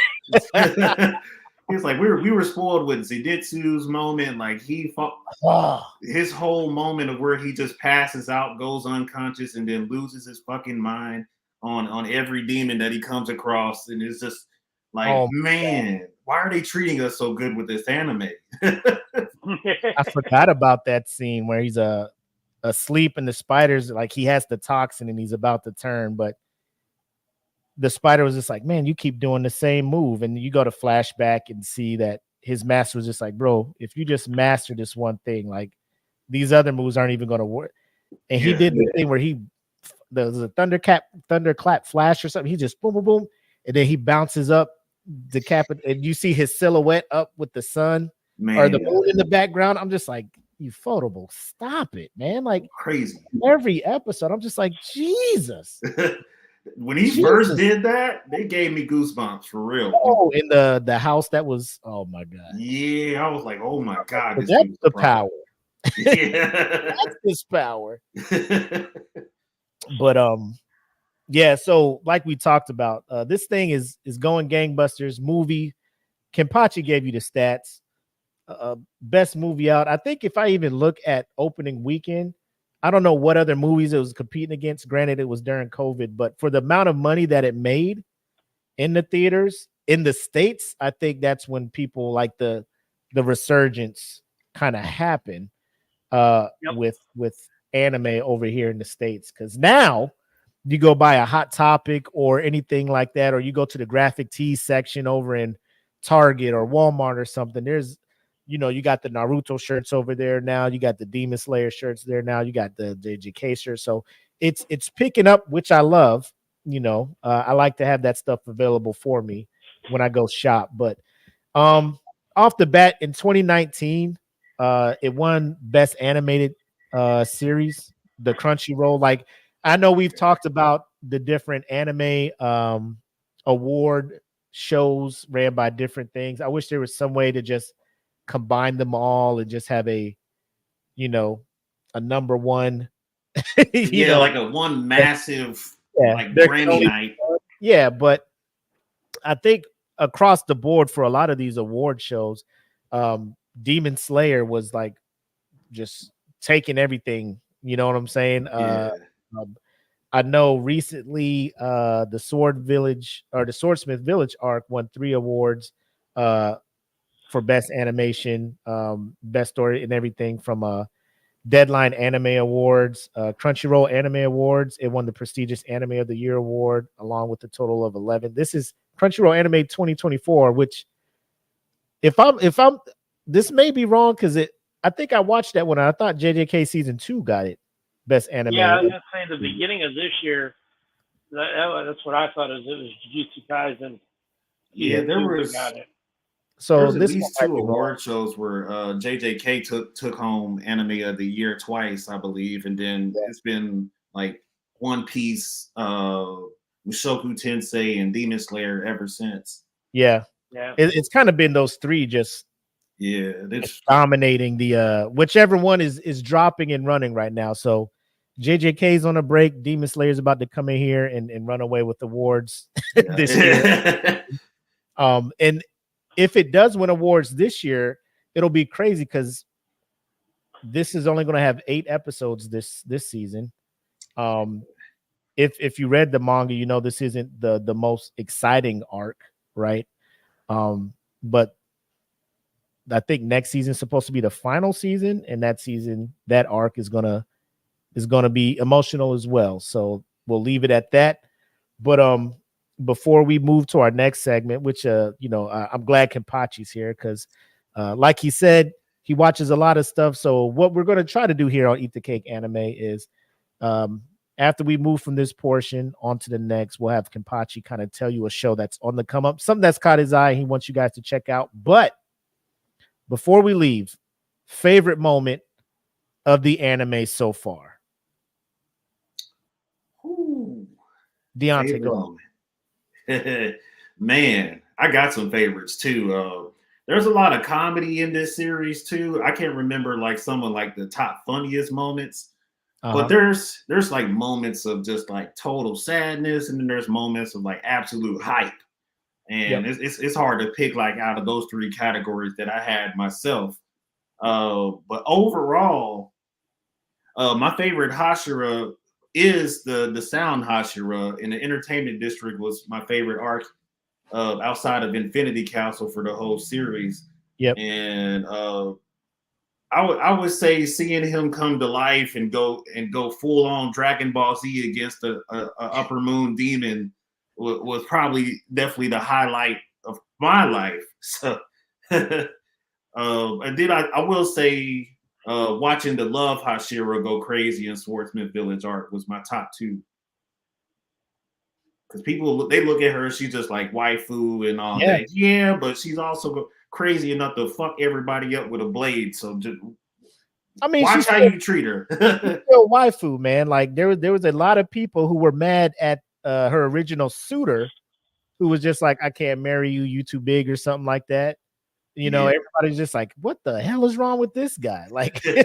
it's like we were spoiled with Zenitsu's moment. Like he fought, his whole moment of where he just passes out, goes unconscious, and then loses his fucking mind on every demon that he comes across, and it's just like, man, why are they treating us so good with this anime? I forgot about that scene where he's asleep and the spiders, like he has the toxin and he's about to turn, but the spider was just like, man, you keep doing the same move. And you go to flashback and see that his master was just like, bro, if you just master this one thing, like these other moves aren't even going to work. And he did the thing where there was a thunderclap flash or something. He just boom, boom, boom. And then he bounces up the cap, and you see his silhouette up with the sun or the moon in the background. I'm just like, you photable, stop it, man. Like crazy. Every episode, I'm just like, Jesus. When he first did that, they gave me goosebumps for real. Oh, in the house that was, oh my God. Yeah, I was like, oh my God. That's the power. Yeah. That's his power. But yeah, so like we talked about, this thing is going gangbusters. Movie, Kenpachi gave you the stats. Best movie out. I think if I even look at opening weekend, I don't know what other movies it was competing against. Granted, it was during COVID, but for the amount of money that it made in the theaters in the States, I think that's when people like the resurgence kind of happened with anime over here in the States. Because now you go buy a Hot Topic or anything like that, or you go to the graphic tee section over in Target or Walmart or something. There's, you know, you got the Naruto shirts over there now. You got the Demon Slayer shirts there now. You got the JK shirts. So it's picking up, which I love. You know, I like to have that stuff available for me when I go shop. But off the bat, in 2019, it won Best Animated Series, the Crunchyroll. Like, I know we've talked about the different anime award shows ran by different things. I wish there was some way to just combine them all and just have a, you know, a number one. Like a one massive like Grammy night. Yeah, but I think across the board for a lot of these award shows, Demon Slayer was like just taking everything. You know what I'm saying? I know recently the Swordsmith Village arc won 3 awards for best animation, best story, and everything from Deadline Anime Awards, Crunchyroll Anime Awards. It won the prestigious Anime of the Year award along with a total of 11. This is Crunchyroll Anime 2024, which if I'm this may be wrong because I think I watched that one. I thought JJK season 2 got it best anime. Yeah, I was gonna say the beginning of this year. That's what I thought. It was Jujutsu Kaisen. Yeah, there was. Got it. So there's at least 2 award shows where JJK took home Anime of the Year twice, I believe, and then it's been like One Piece, Mushoku Tensei, and Demon Slayer ever since. Yeah. Yeah. It's kind of been those three just dominating the whichever one is dropping and running right now. So JJK's on a break. Demon Slayer's about to come in here and run away with awards this year. And if it does win awards this year, it'll be crazy because this is only going to have 8 episodes this season. If you read the manga, you know this isn't the most exciting arc, right? But I think next season is supposed to be the final season, and that arc is gonna be emotional as well. So we'll leave it at that. But before we move to our next segment, which I'm glad Kenpachi's here because like he said, he watches a lot of stuff. So what we're gonna try to do here on Eat the Cake Anime is after we move from this portion onto the next, we'll have Kenpachi kind of tell you a show that's on the come up, something that's caught his eye. He wants you guys to check out. But before we leave, favorite moment of the anime so far. Deante, go. Man, I got some favorites too. There's a lot of comedy in this series too. I can't remember like some of like the top funniest moments. But there's like moments of just like total sadness, and then there's moments of like absolute hype. And it's hard to pick like out of those 3 categories that I had myself. But overall, my favorite Hashira is the sound Hashira, in the entertainment district was my favorite arc outside of Infinity Castle for the whole series. And I would say seeing him come to life and go full on Dragon Ball Z against a upper moon demon was probably definitely the highlight of my life. So, and then I will say watching the Love Hashira go crazy in Swordsmith Village arc was my top 2. Because people they look at her, she's just like waifu and all that. Yeah, but she's also crazy enough to fuck everybody up with a blade. So just, watch how you treat her. Still waifu, man. Like there was a lot of people who were mad at her original suitor, who was just like, I can't marry you, you too big or something like that. You know, everybody's just like, what the hell is wrong with this guy? Like you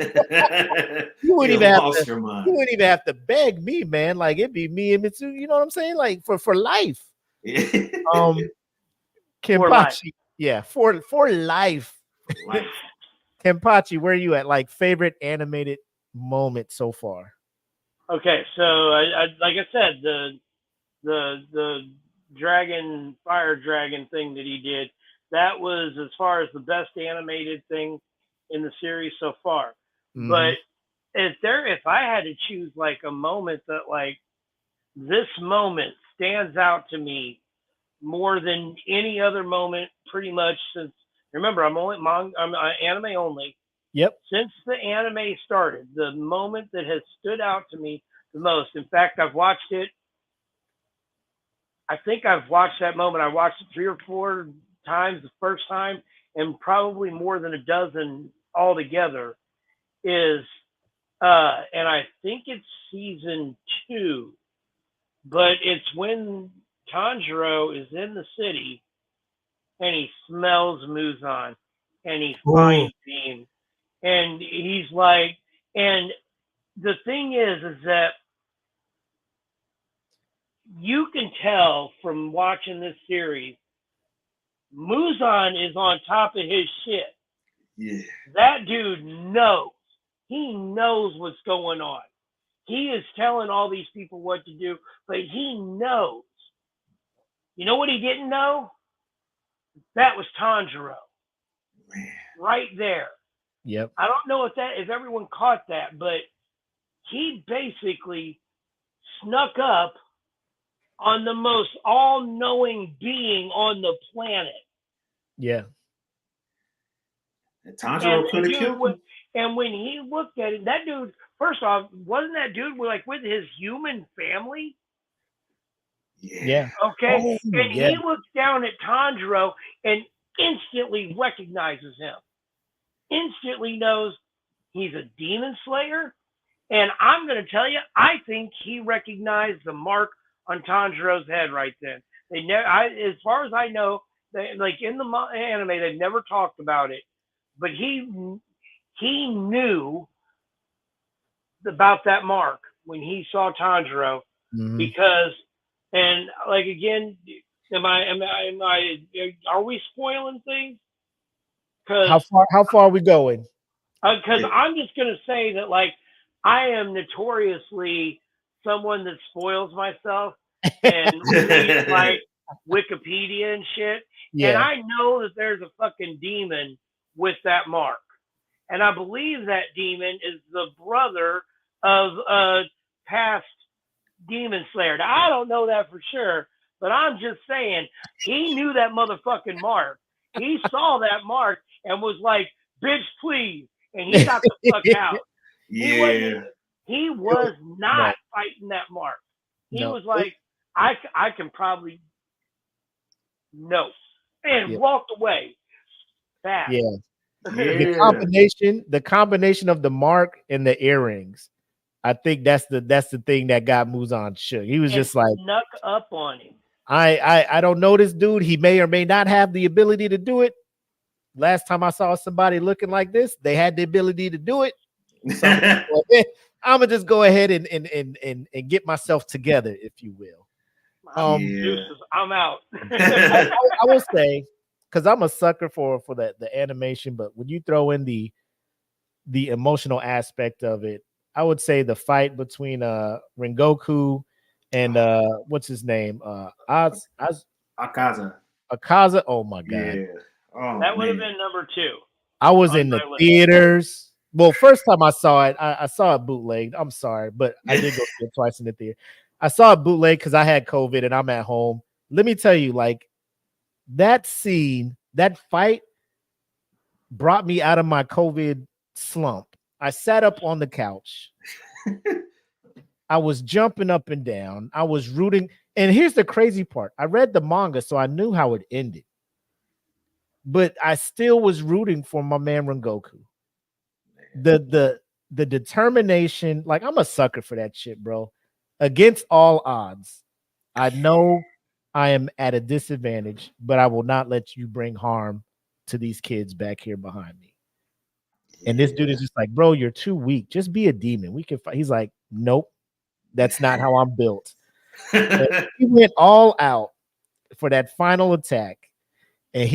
wouldn't even have to beg me, man. Like it'd be me and Mitsu, you know what I'm saying? Like for life. Kenpachi, for life. Kenpachi, where are you at? Like favorite animated moment so far? Okay, so I like I said, the fire dragon thing that he did, that was as far as the best animated thing in the series so far. But if I had to choose like a moment that like this moment stands out to me more than any other moment, pretty much since, remember, I'm anime only. Since the anime started, the moment that has stood out to me the most, in fact, I've watched it, I think I've watched that moment. I watched it 3 or 4 times the first time, and probably more than a dozen altogether, is, and I think it's season 2, but it's when Tanjiro is in the city and he smells Muzan and he finds him, and he's like, and the thing is that you can tell from watching this series, Muzan is on top of his shit. Yeah. That dude knows. He knows what's going on. He is telling all these people what to do, but he knows. You know what he didn't know? That was Tanjiro. Man. Right there. I don't know if everyone caught that, but he basically snuck up on the most all-knowing being on the planet. And Tanjiro could have killed him. And when he looked at it, that dude, first off, wasn't that dude with his human family? Yeah. Okay. He looks down at Tanjiro and instantly recognizes him. Instantly knows he's a demon slayer. And I'm going to tell you, I think he recognized the mark on Tanjiro's head right then. As far as I know, like in the anime, they've never talked about it, but he knew about that mark when he saw Tanjiro, because, and like again, are we spoiling things? How far are we going? Because I'm just gonna say that, like, I am notoriously someone that spoils myself and reads like Wikipedia and shit. Yeah. And I know that there's a fucking demon with that mark. And I believe that demon is the brother of a past demon slayer. Now, I don't know that for sure, but I'm just saying he knew that motherfucking mark. He saw that mark and was like, bitch, please. And he got the fuck out. Yeah. He was not fighting that mark. He was like, I can probably and walked away fast. Yeah. The combination of the mark and the earrings, I think that's the thing that got Muzan shook. He was just like, snuck up on him. I don't know this dude. He may or may not have the ability to do it. Last time I saw somebody looking like this, they had the ability to do it. So I'm gonna just go ahead and get myself together, if you will. I'm out. I will say, because I'm a sucker for the animation, but when you throw in the emotional aspect of it, I would say the fight between Rengoku and what's his name? Akaza. Oh my god. Yeah. Oh, that would have been number 2. I was in the theaters. Well, first time I saw it, I saw it bootlegged. I'm sorry, but I did go see it twice in the theater. I saw it bootleg because I had COVID and I'm at home. Let me tell you, like, that scene, that fight brought me out of my COVID slump. I sat up on the couch. I was jumping up and down. I was rooting. And here's the crazy part. I read the manga, so I knew how it ended. But I still was rooting for my man Rengoku. The determination, like, I'm a sucker for that shit, bro. Against all odds. I know I am at a disadvantage, but I will not let you bring harm to these kids back here behind me. And this dude is just like, bro, you're too weak. Just be a demon. We can fight. He's like, nope, that's not how I'm built. He went all out for that final attack. And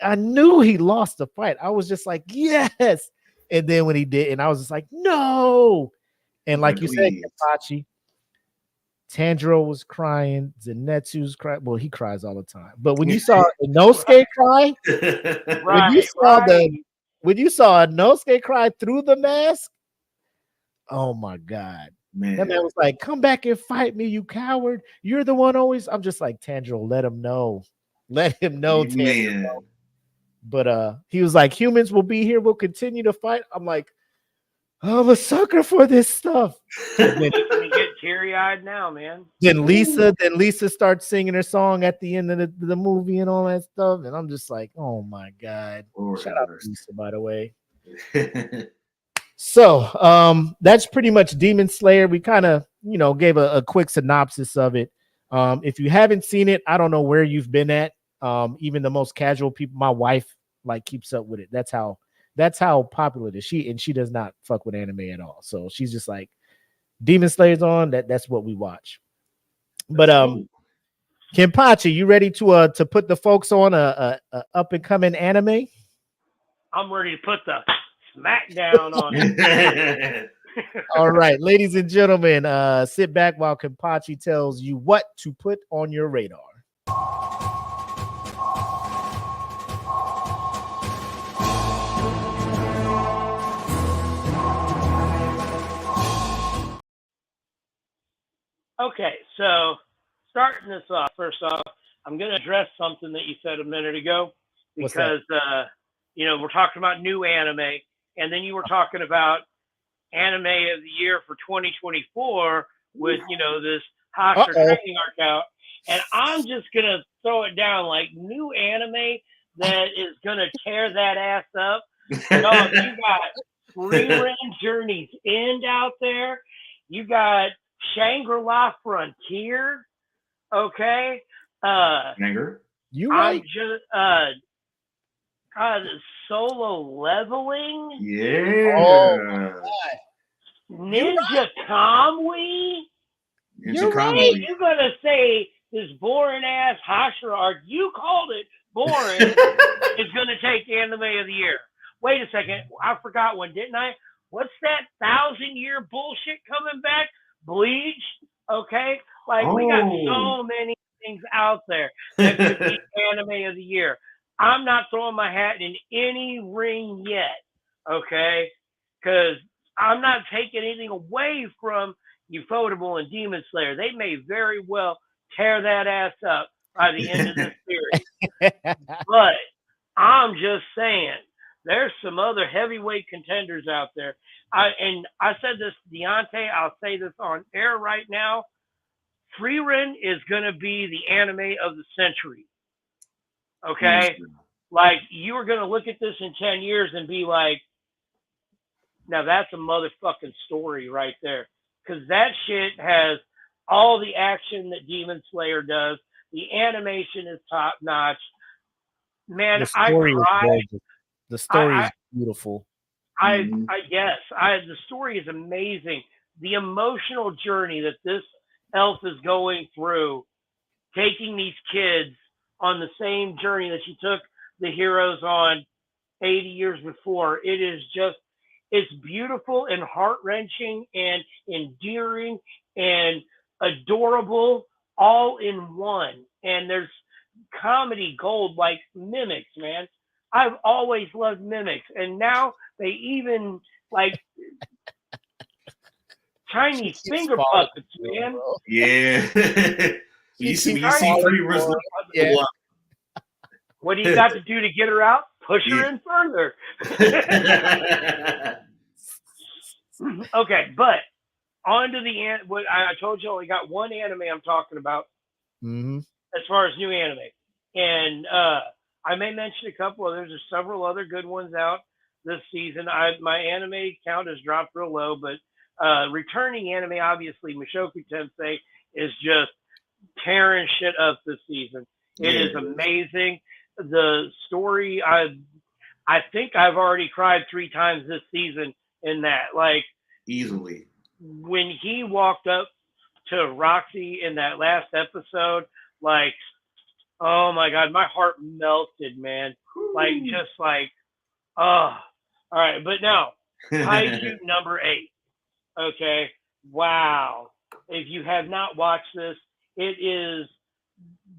I knew he lost the fight. I was just like, yes. And then when he did, and I was just like, no. And like you said, Kenpachi, Tanjiro was crying, Zenitsu's crying. Well, he cries all the time. But when you saw Inosuke cry, when you saw Inosuke cry through the mask, oh my god. Man. That man was like, come back and fight me, you coward. You're the one always. I'm just like, Tanjiro, let him know. Let him know, Tanjiro. But he was like, humans will be here, we'll continue to fight. I'm like, I'm a sucker for this stuff. You get teary-eyed now, man. Then Lisa starts singing her song at the end of the movie and all that stuff. And I'm just like, oh my god. Shout out to Lisa, by the way. So that's pretty much Demon Slayer. We kind of, gave a quick synopsis of it. If you haven't seen it, I don't know where you've been at. Even the most casual people, my wife keeps up with it. That's how popular it is. She does not fuck with anime at all. So she's just like, Demon Slayer's on, that's what we watch. But Kenpachi, you ready to put the folks on a up and coming anime? I'm ready to put the smackdown on it. All right, ladies and gentlemen, sit back while Kenpachi tells you what to put on your radar. Okay, so starting this off, first off, I'm going to address something that you said a minute ago, because we're talking about new anime, and then you were talking about anime of the year for 2024 with this Hasher training arc out, and I'm just going to throw it down like new anime that is going to tear that ass up. Dog, you got Free Journey's End out there. You got Shangri-La Frontier, okay? Banger. You I'm right? just solo leveling. Oh, Yeah. you Ninja Kamui. You're right. Kamui. You're gonna say this boring ass Hashira arc? You called it boring. Is gonna take Anime of the Year. Wait a second, I forgot one, didn't I? What's that 1,000-year bullshit coming back? Bleach. Okay, like we got so many things out there that could be Anime of the Year. I'm not throwing my hat in any ring yet. Okay, because I'm not taking anything away from Ufotable and Demon Slayer. They may very well tear that ass up by the end of this series. But I'm just saying, there's some other heavyweight contenders out there. I said this to Deante. I'll say this on air right now. Frieren is going to be the anime of the century. Okay? Like, you are going to look at this in 10 years and be like, now that's a motherfucking story right there. Because that shit has all the action that Demon Slayer does. The animation is top notch. Man, The I story is cried. gorgeous. The story is beautiful. The story is amazing. The emotional journey that this elf is going through, taking these kids on the same journey that she took the heroes on 80 years before. It is just, it's beautiful and heart-wrenching and endearing and adorable all in one. And there's comedy gold like Mimics, man. I've always loved Mimics. And now they even like Chinese finger puppets, man. Yeah. you see Frieren. Yeah. What do you got to do to get her out? Push her in further. Okay, but on to the end. What I told you, I only got one anime I'm talking about as far as new anime, and I may mention a couple others. There's several other good ones out this season. My anime count has dropped real low, but returning anime, obviously, Mushoku Tensei is just tearing shit up this season. It is amazing. The story, I think I've already cried 3 times this season in that. Like, easily. When he walked up to Roxy in that last episode, like, oh my God, my heart melted, man. Like, just like, oh. All right, but now, Kaiju number 8. Okay, wow. If you have not watched this, it is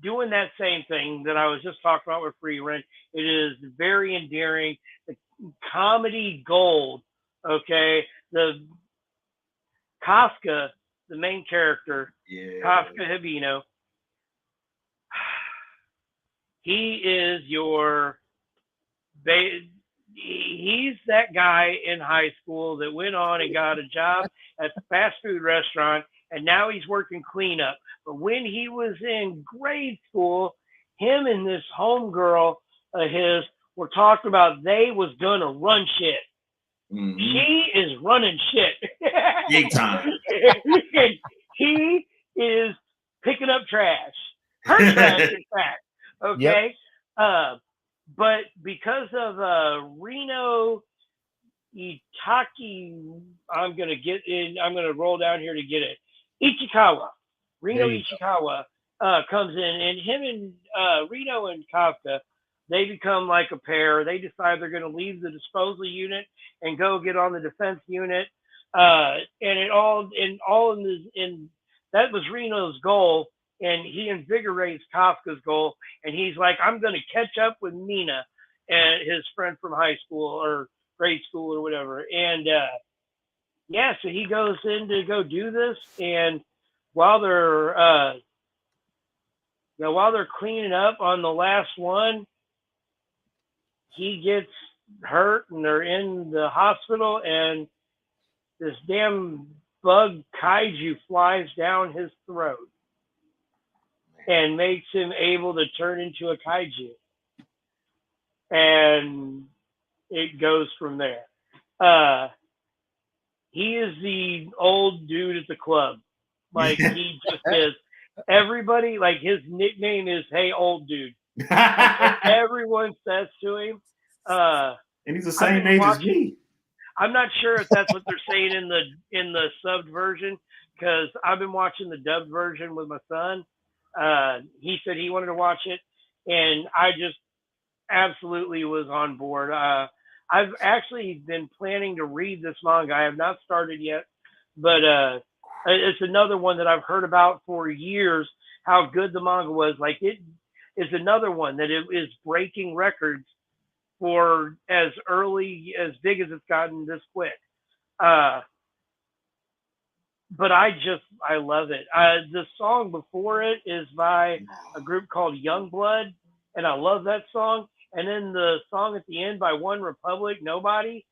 doing that same thing that I was just talking about with Frieren. It is very endearing. The comedy gold. Okay, the Kafka, the main character, Kafka Hibino. He is he's that guy in high school that went on and got a job at the fast food restaurant, and now he's working cleanup. But when he was in grade school, him and this homegirl of his were talking about they was gonna run shit. She is running shit. Big time. And he is picking up trash. Her trash, in fact. Okay? Yep. But because of Reno Itaki, I'm gonna roll down here to get it. Ichikawa. Reno Ichikawa comes in, and him and Reno and Kafka, they become like a pair. They decide they're going to leave the disposal unit and go get on the defense unit. And that was Reno's goal, and he invigorates Kafka's goal. And he's like, I'm going to catch up with Mina, and his friend from high school or grade school or whatever. And so he goes in to go do this, and while they're cleaning up on the last one, he gets hurt and they're in the hospital, and this damn bug kaiju flies down his throat and makes him able to turn into a kaiju. And it goes from there. He is the old dude at the club. Like, he just is. Everybody, like, his nickname is Hey Old Dude. That's what everyone says to him. And he's the I've same been age as watching. me. I'm not sure if that's what they're saying in the subbed version, because I've been watching the dubbed version with my son. He said he wanted to watch it, and I just absolutely was on board. I've actually been planning to read this manga. I have not started yet, but it's another one that I've heard about for years. How good the manga was. Like, it is another one that it is breaking records for as big as it's gotten this quick. Uh, but I love it. The song before it is by a group called Youngblood, and I love that song. And then the song at the end by One Republic, Nobody.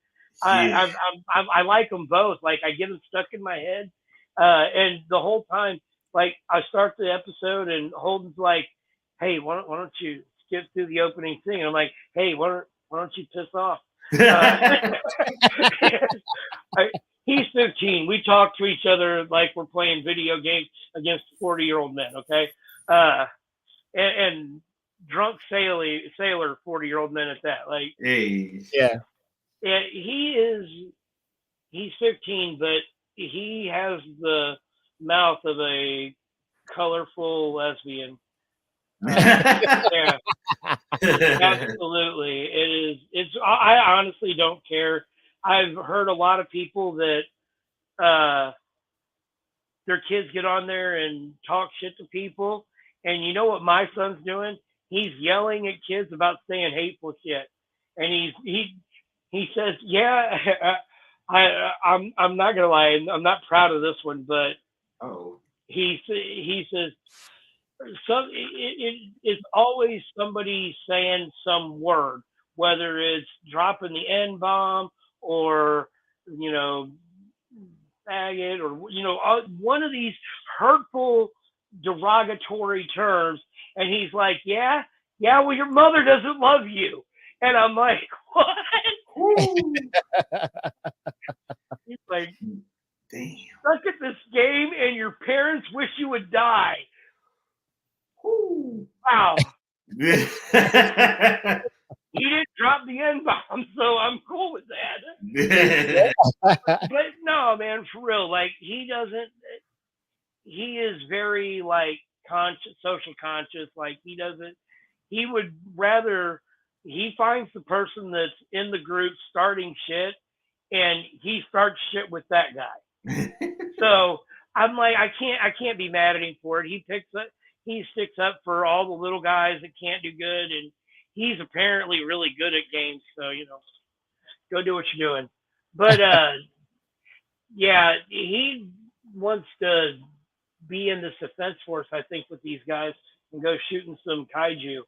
Yeah. I like them both. Like, I get them stuck in my head, and the whole time, like, I start the episode and Holden's like, "Hey, why don't you skip through the opening thing?" And I'm like, "Hey, why don't you piss off?" He's 15. We talk to each other like we're playing video games against 40-year-old men, okay? And drunk sailor 40-year-old men at that. Like, Hey. Yeah. he's 15, but he has the mouth of a colorful lesbian. Yeah, absolutely. It is. I honestly don't care. I've heard a lot of people that their kids get on there and talk shit to people, and you know what my son's doing? He's yelling at kids about saying hateful shit, and he says, "Yeah, I'm not gonna lie, I'm not proud of this one, but Oh. he says." It's always somebody saying some word, whether it's dropping the N bomb or, you know, faggot, or, you know, one of these hurtful, derogatory terms. And he's like, yeah, well, your mother doesn't love you. And I'm like, what? He's like, Damn. stuck at this game and your parents wish you would die. Wow. He didn't drop the N bomb, so I'm cool with that. But no, man, for real, like, he is very, like, social conscious. Like, he would rather, he finds the person that's in the group starting shit, and he starts shit with that guy. So I'm like, I can't be mad at him for it. He sticks up for all the little guys that can't do good, and he's apparently really good at games. So, you know, go do what you're doing. But yeah, he wants to be in this defense force, I think, with these guys and go shooting some kaiju.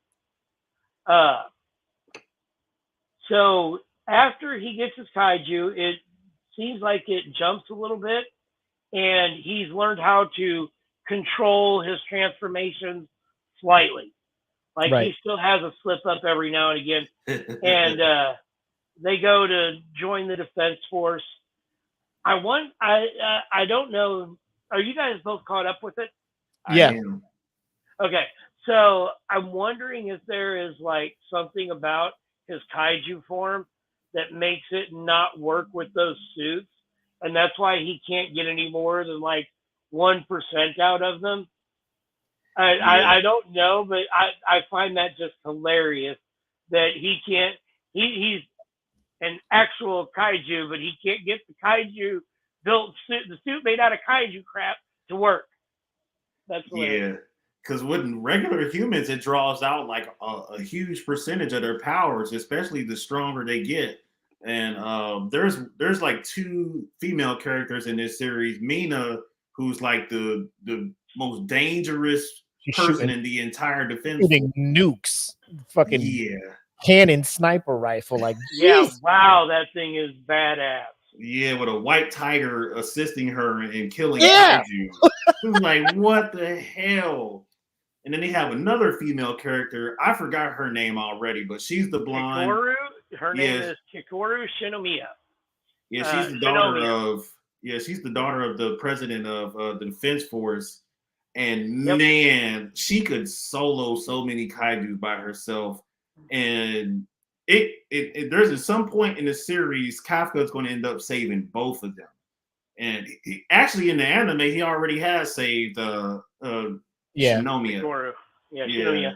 So after he gets his kaiju, it seems like it jumps a little bit, and he's learned how to control his transformations slightly. Like, Right. he still has a slip up every now and again. And they go to join the defense force. I don't know. Are you guys both caught up with it? Yeah. Okay. So I'm wondering if there is, like, something about his kaiju form that makes it not work with those suits, and that's why he can't get any more than like 1% out of them. I don't know, but I find that just hilarious that he can't. He's an actual kaiju, but he can't get the kaiju built suit, the suit made out of kaiju crap, to work. That's hilarious. Yeah, because with regular humans, it draws out like a huge percentage of their powers, especially the stronger they get. And there's like 2 female characters in this series. Mina, who's like the most dangerous person in the entire defense. Shooting nukes, fucking Yeah, cannon sniper rifle. Like, Yeah, geez. wow, that thing is badass. Yeah, with a white tiger assisting her in killing Yeah. kaiju. It was like, what the hell? And then they have another female character. I forgot her name already, but she's the blonde. Kikoru? Her name is Kikoru Shinomiya. Yeah, she's the daughter of. Yeah, she's the daughter of the president of the Defense Force. And man, she could solo so many kaiju by herself. And there's at some point in the series, Kafka's going to end up saving both of them. And actually, in the anime, he already has saved Shinomiya. Shinomiya.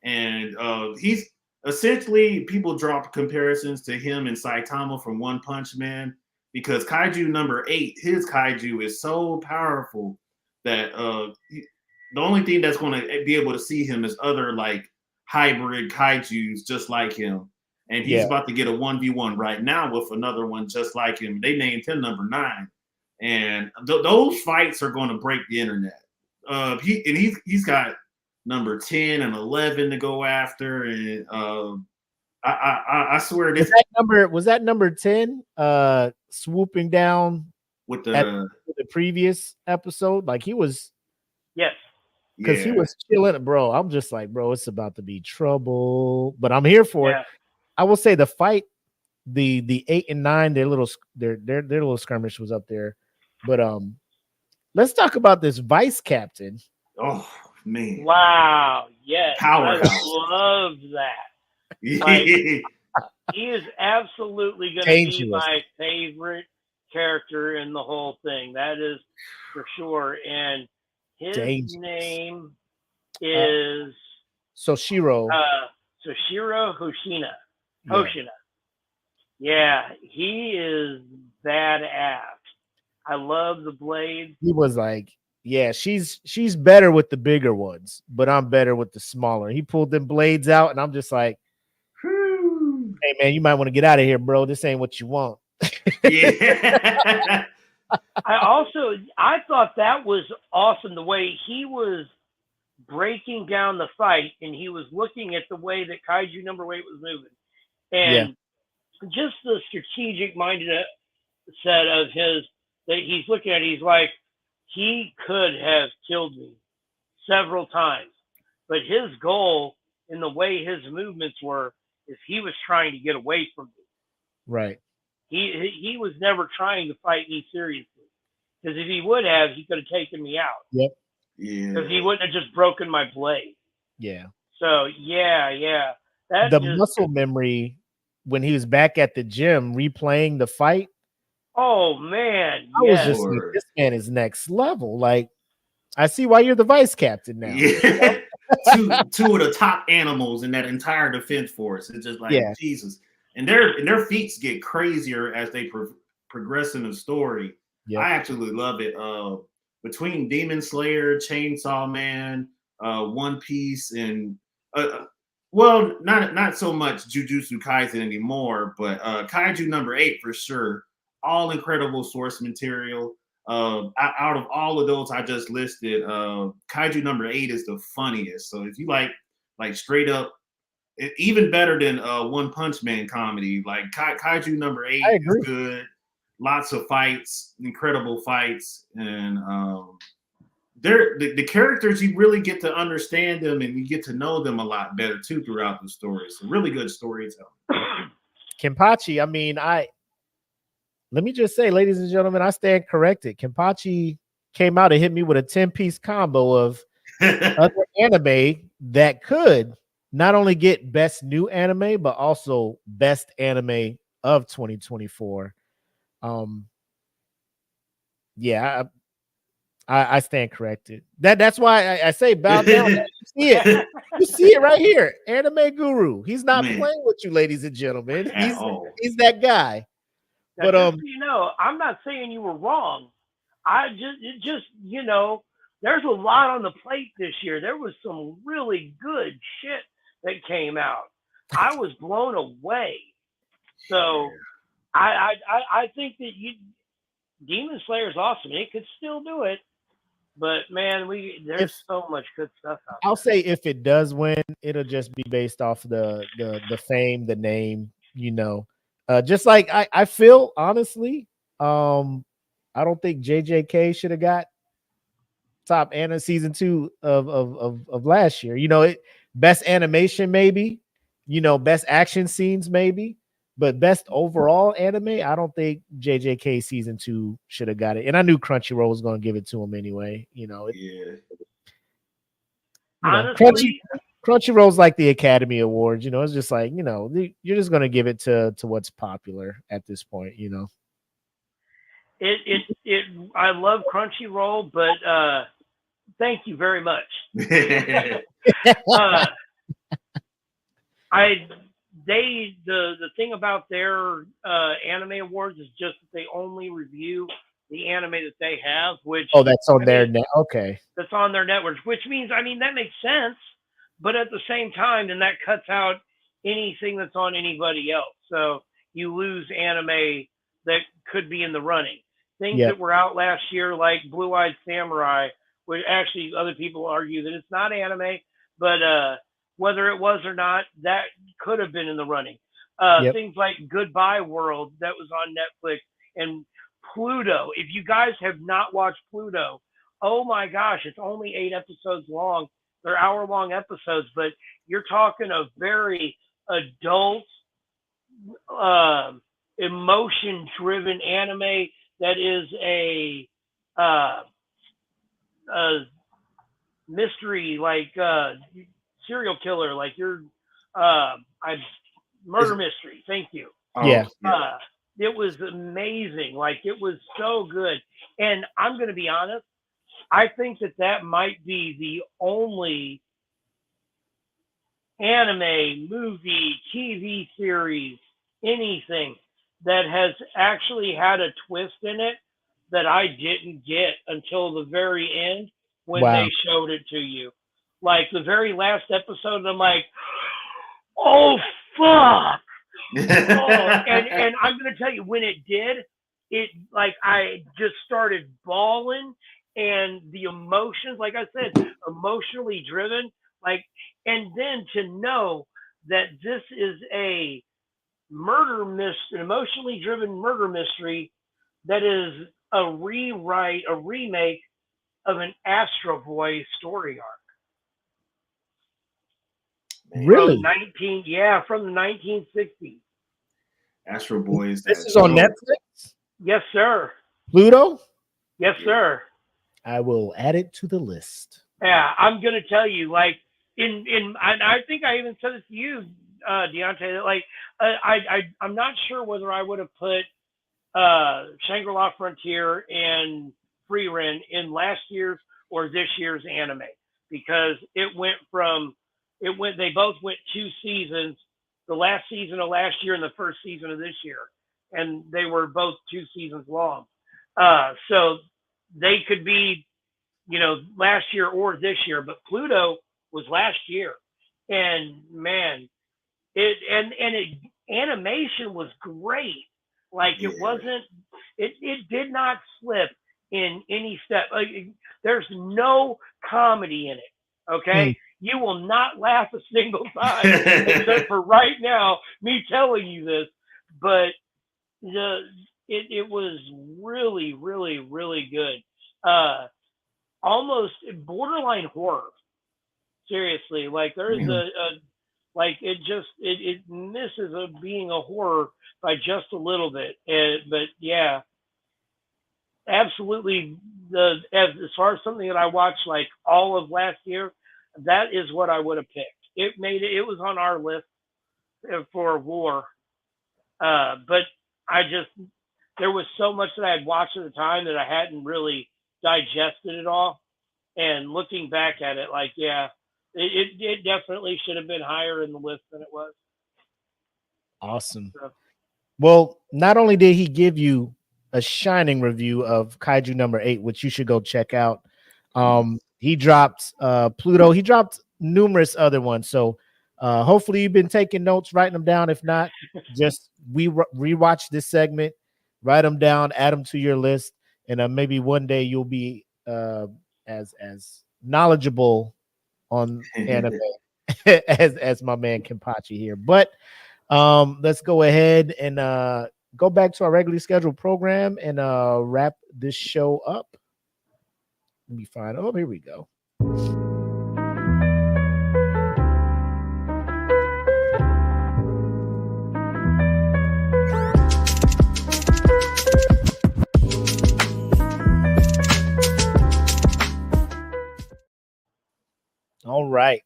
And he's essentially, people draw comparisons to him and Saitama from One Punch Man, because Kaiju number 8, his kaiju is so powerful that the only thing that's going to be able to see him is other like hybrid kaijus just like him. And he's about to get a 1v1 right now with another one just like him. They named him number 9. And those fights are going to break the internet. He's got number 10 and 11 to go after. And I swear this was that number 10 swooping down with the previous episode? Like he was. Yes. Because he was chilling, bro. I'm just like, bro, it's about to be trouble. But I'm here for it. I will say the fight, the 8 and 9, their little skirmish was up there. But let's talk about this vice captain. Oh man! Wow! Yes, powerhouse. I love that. Like, he is absolutely going to be my favorite character in the whole thing. That is for sure. And his name is Soshiro. Soshiro Hoshina. Yeah, he is badass. I love the blades. He was like, yeah, she's better with the bigger ones, but I'm better with the smaller. He pulled them blades out, and I'm just like, hey man, you might want to get out of here, bro. This ain't what you want. Yeah. I thought that was awesome, the way he was breaking down the fight, and he was looking at the way that Kaiju number 8 was moving, and just the strategic mindset of his that he's looking at. He's like, he could have killed me several times, but his goal in the way his movements were is he was trying to get away from me. Right. He was never trying to fight me seriously, because if he would have, he could have taken me out. Yep. Yeah. Because he wouldn't have just broken my blade. Yeah. So yeah. Muscle memory when he was back at the gym replaying the fight. Oh man, I was just like, this man is next level. Like, I see why you're the vice captain now. Yeah. two of the top animals in that entire defense force. It's just like Jesus. And their feats get crazier as they progress in the story. Yep. I absolutely love it. Between Demon Slayer, Chainsaw Man, One Piece, and well, not so much Jujutsu Kaisen anymore, but Kaiju number 8 for sure. All incredible source material. Out of all of those I just listed, Kaiju number 8 is the funniest. So if you like straight up, even better than One Punch Man comedy, like Kaiju number 8 is good. Lots of fights, incredible fights, and the characters, you really get to understand them and you get to know them a lot better too throughout the story. So really good storytelling. Kenpachi, I mean, let me just say, ladies and gentlemen, I stand corrected. Kenpachi came out and hit me with a 10-piece combo of other anime that could not only get best new anime, but also best anime of 2024. I stand corrected. That's why I say bow down. You see it. You see it right here. Anime Guru. He's not playing with you, ladies and gentlemen. He's that guy. Now, but you know, I'm not saying you were wrong. I just there's a lot on the plate this year. There was some really good shit that came out. I was blown away. So I think that Demon Slayer is awesome. It could still do it, but man, there's so much good stuff out there. I'll say if it does win, it'll just be based off the fame, the name, just like I feel honestly, I don't think JJK should have got top anime season 2 of last year. Best animation maybe, best action scenes maybe. But best overall anime, I don't think JJK season 2 should have got it. And I knew Crunchyroll was going to give it to him anyway. Honestly, Crunchyroll's like the Academy Awards. It's just like, you're just going to give it to what's popular at this point. I love Crunchyroll, but thank you very much. The thing about their anime awards is just that they only review the anime that they have, which that's on their net. Okay, that's on their networks, which means that makes sense, but at the same time, then that cuts out anything that's on anybody else. So you lose anime that could be in the running. Things that were out last year, like Blue Eyed Samurai, which actually other people argue that it's not anime, but whether it was or not, that could have been in the running. Things like Goodbye World, that was on Netflix, and Pluto. If you guys have not watched Pluto, oh my gosh, it's only 8 episodes long. They're hour-long episodes, but you're talking a very adult, emotion-driven anime that is a mystery, like serial killer, like murder mystery. Thank you. It was amazing. Like, it was so good. And I'm going to be honest, I think that might be the only anime, movie, TV series, anything that has actually had a twist in it that I didn't get until the very end when they showed it to you. Like, the very last episode, I'm like, oh, fuck. And I'm going to tell you, when it did, I just started bawling, and the emotions, like I said, emotionally driven, and then to know that this is an emotionally driven murder mystery that is a remake of an Astro Boy story arc. Really? From the 1960s. Astro Boy. This is on Netflix? Yes, sir. Pluto? Yes, sir. I will add it to the list. Yeah, I'm gonna tell you, like, and I think I even said it to you, Deante, that I'm not sure whether I would have put Shangri-La Frontier and Frieren in last year's or this year's anime, because they both went 2 seasons, the last season of last year and the first season of this year, and they were both 2 seasons long. So they could be, last year or this year, but Pluto was last year, and man, animation was great. Like, it wasn't, it did not slip in any step. There's no comedy in it. Okay. You will not laugh a single time, except for right now, me telling you this, but it was really, really, really good. Almost borderline horror. Seriously, like, there is it misses of being a horror by just a little bit. But yeah, absolutely. As far as something that I watched like all of last year, that is what I would have picked. It was on our list for war, but there was so much that I had watched at the time that I hadn't really digested it all. And looking back at it, like, yeah, it definitely should have been higher in the list than it was. Awesome. So, well, not only did he give you a shining review of Kaiju number 8, which you should go check out, he dropped Pluto. He dropped numerous other ones. So hopefully you've been taking notes, writing them down. If not, just rewatch this segment, write them down, add them to your list, and maybe one day you'll be as knowledgeable on anime as my man Kenpachi here. But let's go ahead and go back to our regularly scheduled program and wrap this show up. Let me find. Oh, here we go. All right.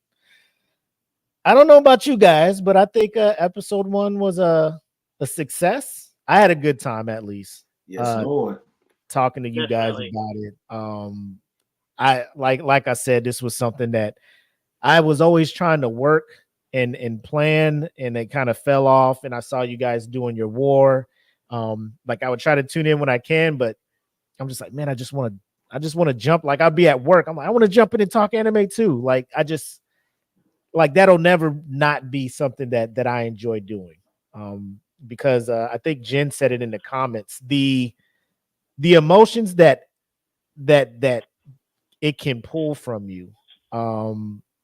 I don't know about you guys, but I think episode 1 was a success. I had a good time, at least. Yes, Lord. Talking to you guys Definitely. about it. I like I said, this was something that I was always trying to work and plan, and it kind of fell off. And I saw you guys doing your war. Like I would try to tune in when I can, but I'm just like, man, I just want to jump. Like I'll be at work. I'm like, I want to jump in and talk anime too. Like I just like that'll never not be something that I enjoy doing. Because I think Jen said it in the comments. The emotions that it can pull from you.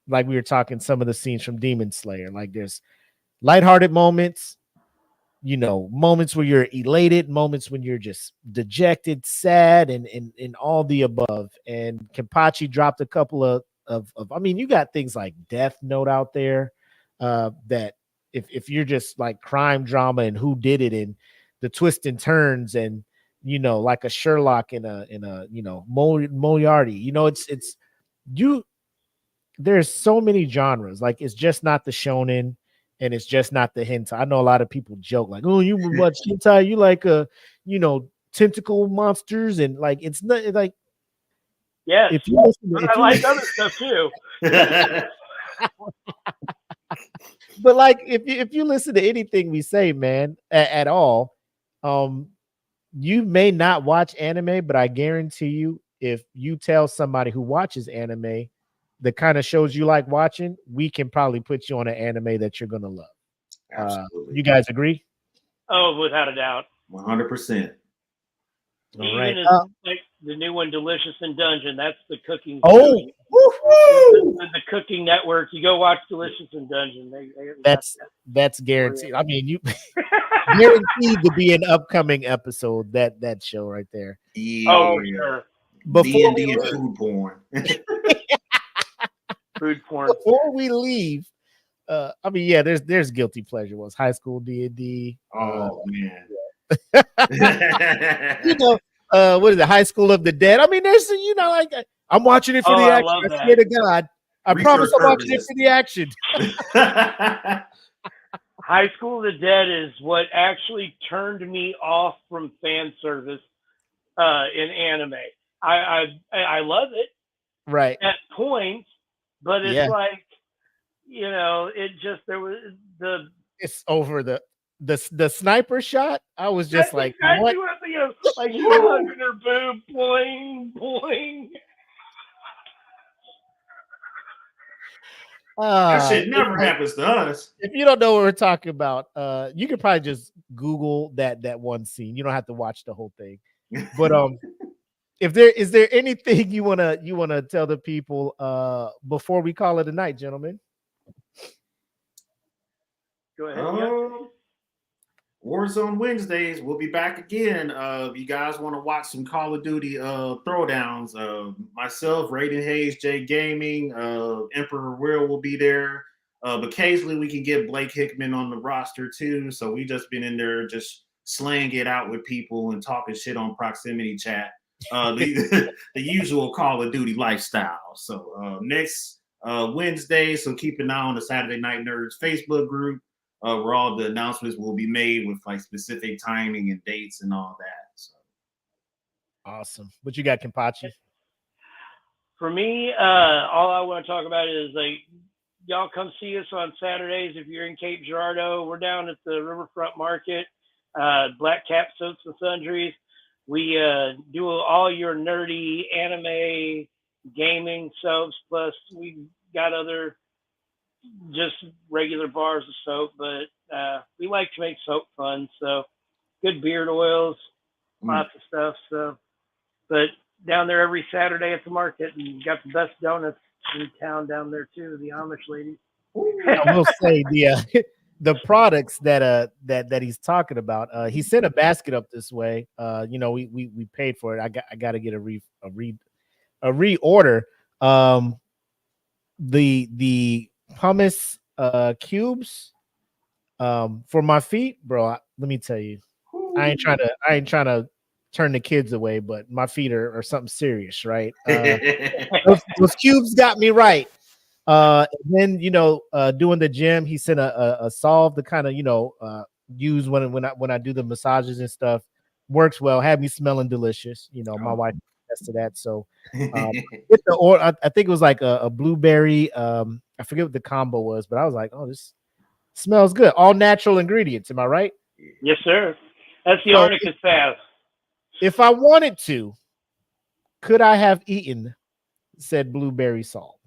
Like we were talking some of the scenes from Demon Slayer. Like there's lighthearted moments, moments where you're elated, moments when you're just dejected, sad, and all the above. And Kenpachi dropped a couple of I mean, you got things like Death Note out there, that if you're just like crime drama and who did it and the twists and turns and like a Sherlock in a Moriarty, it's you. There's so many genres. Like it's just not the shonen and it's just not the hentai. I know a lot of people joke like, "Oh, you watch hentai? You like tentacle monsters?" And like it's not like Yes. if you listen to, I like other stuff too. but like if you listen to anything we say, man, at all, you may not watch anime, but I guarantee you, if you tell somebody who watches anime the kind of shows you like watching, we can probably put you on an anime that you're gonna love. Absolutely. You guys agree? Oh, without a doubt. 100%. All right. Like the new one, Delicious in Dungeon. That's the cooking. Oh, the cooking network. You go watch Delicious in Dungeon. That's guaranteed. I mean, you guaranteed to be an upcoming episode. That show right there. Yeah. Oh, sure. Before we food porn. Food porn. Before we leave, I mean, yeah, there's guilty pleasure ones. High School D&D. Oh man. What is it? High School of the Dead. I mean, there's like I'm watching it for the action. I swear to God, I promise I'm watching it for the action. High School of the Dead is what actually turned me off from fan service in anime. I love it, right, at points, but it's like it just it's over the sniper shot. I was just like, exactly what like you hugging her boob, boing boing. That shit never happens to us. If you don't know what we're talking about, you could probably just Google that one scene. You don't have to watch the whole thing. But if is there anything you wanna tell the people before we call it a night, gentlemen? Go ahead. Warzone Wednesdays, we'll be back again. If you guys want to watch some Call of Duty throwdowns, myself, Raiden Hayes, J Gaming, Emperor will be there. But occasionally we can get Blake Hickman on the roster too. So we just been in there just slaying it out with people and talking shit on proximity chat. The usual Call of Duty lifestyle. So next Wednesday, so keep an eye on the Saturday Night Nerds Facebook group. Where all the announcements will be made with like specific timing and dates and all that. So awesome. What you got, Kenpachi? For me, all I want to talk about is like y'all come see us on Saturdays if you're in Cape Girardeau. We're down at the Riverfront Market, Black Cap Soaps and Sundries. We do all your nerdy anime gaming soaps, plus we got other just regular bars of soap, but we like to make soap fun. So good beard oils, lots of stuff. So, but down there every Saturday at the market, and got the best donuts in town down there too. The Amish ladies. I will say the products that he's talking about. He sent a basket up this way. We paid for it. I got to get a reorder. The pumice cubes for my feet, bro. Let me tell you, I ain't trying to turn the kids away, but my feet are something serious, right? Those cubes got me right. Then doing the gym, he sent a solve to kind of use when I do the massages and stuff. Works well. Had me smelling delicious. My wife tested that. So with the or I think it was like a blueberry. I forget what the combo was, but I was like, oh, this smells good. All natural ingredients. Am I right? Yes, sir. That's the So arnica salve. if I wanted to, could I have eaten said blueberry salt?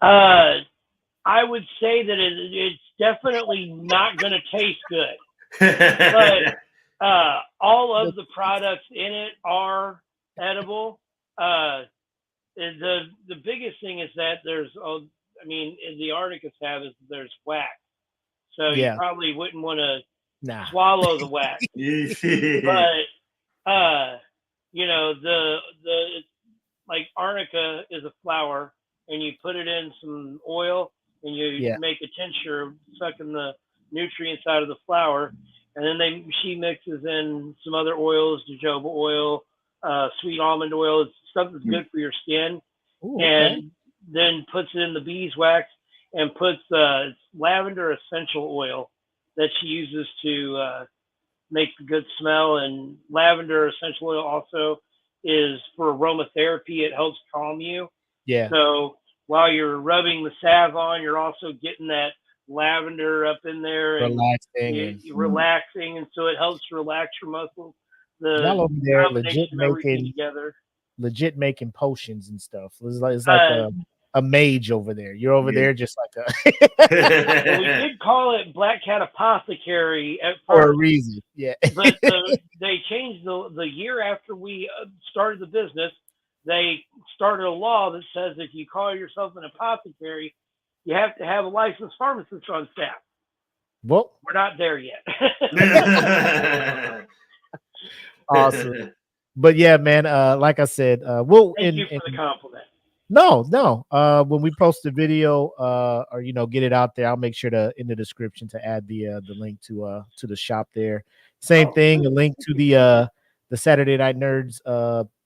I would say that it's definitely not going to taste good, but all of the products in it are edible. The biggest thing is that there's, in the arnica salve there's wax, so you probably wouldn't want to swallow the wax. But the like arnica is a flower, and you put it in some oil, and you make a tincture sucking the nutrients out of the flower, and then she mixes in some other oils, jojoba oil, sweet almond oil. It's stuff that's good for your skin. Ooh, and then puts it in the beeswax and puts lavender essential oil that she uses to make the good smell. And lavender essential oil also is for aromatherapy. It helps calm you. Yeah. So while you're rubbing the salve on, you're also getting that lavender up in there and relaxing, and so it helps relax your muscles. Y'all over there legit making potions and stuff. It's like a mage over there. You're over there just like a well, we did call it Black Cat Apothecary at first for a reason. Yeah. But they changed the year after we started the business. They started a law that says if you call yourself an apothecary, you have to have a licensed pharmacist on staff. Well, we're not there yet. Awesome. But yeah, man, like I said, thank you for the compliment. No. When we post the video, or get it out there, I'll make sure to in the description to add the link to the shop there. Same thing, a link to the Saturday Night Nerds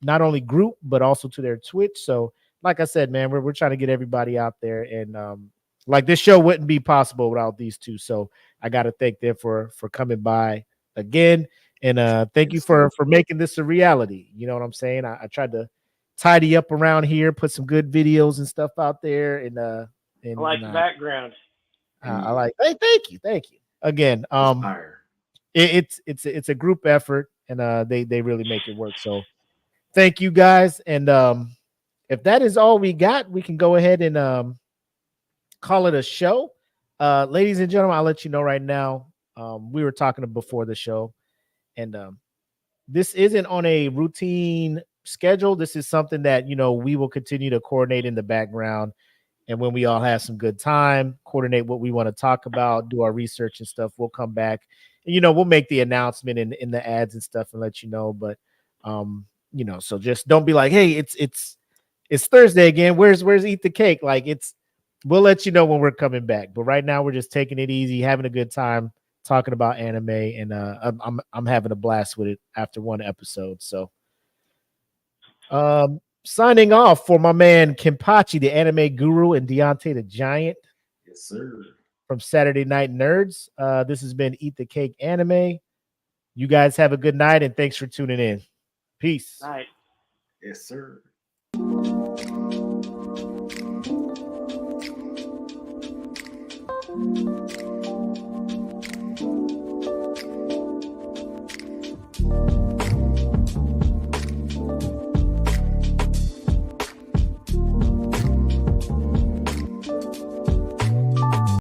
not only group but also to their Twitch. So, like I said, man, we're trying to get everybody out there, and like this show wouldn't be possible without these two. So I got to thank them for coming by again, and thank you for making this a reality. You know what I'm saying? I tried to tidy up around here, put some good videos and stuff out there, and I like the background. I like. Hey, thank you again. It's a group effort, and they really make it work. So thank you guys, and if that is all we got, we can go ahead and call it a show. Ladies and gentlemen, I'll let you know right now. We were talking before the show, and this isn't on a routine schedule. This is something that we will continue to coordinate in the background, and when we all have some good time, coordinate what we want to talk about, do our research and stuff, we'll come back and we'll make the announcement in the ads and stuff and let you know. But so just don't be like, hey, it's Thursday again, where's Eat the Cake? Like, we'll let you know when we're coming back, but right now we're just taking it easy, having a good time talking about anime, and I'm having a blast with it after one episode. So signing off for my man Kenpachi, the anime guru, and Deante the Giant. Yes, sir. From Saturday Night Nerds. This has been Eat the Cake Anime. You guys have a good night, and thanks for tuning in. Peace. Night. Yes, sir.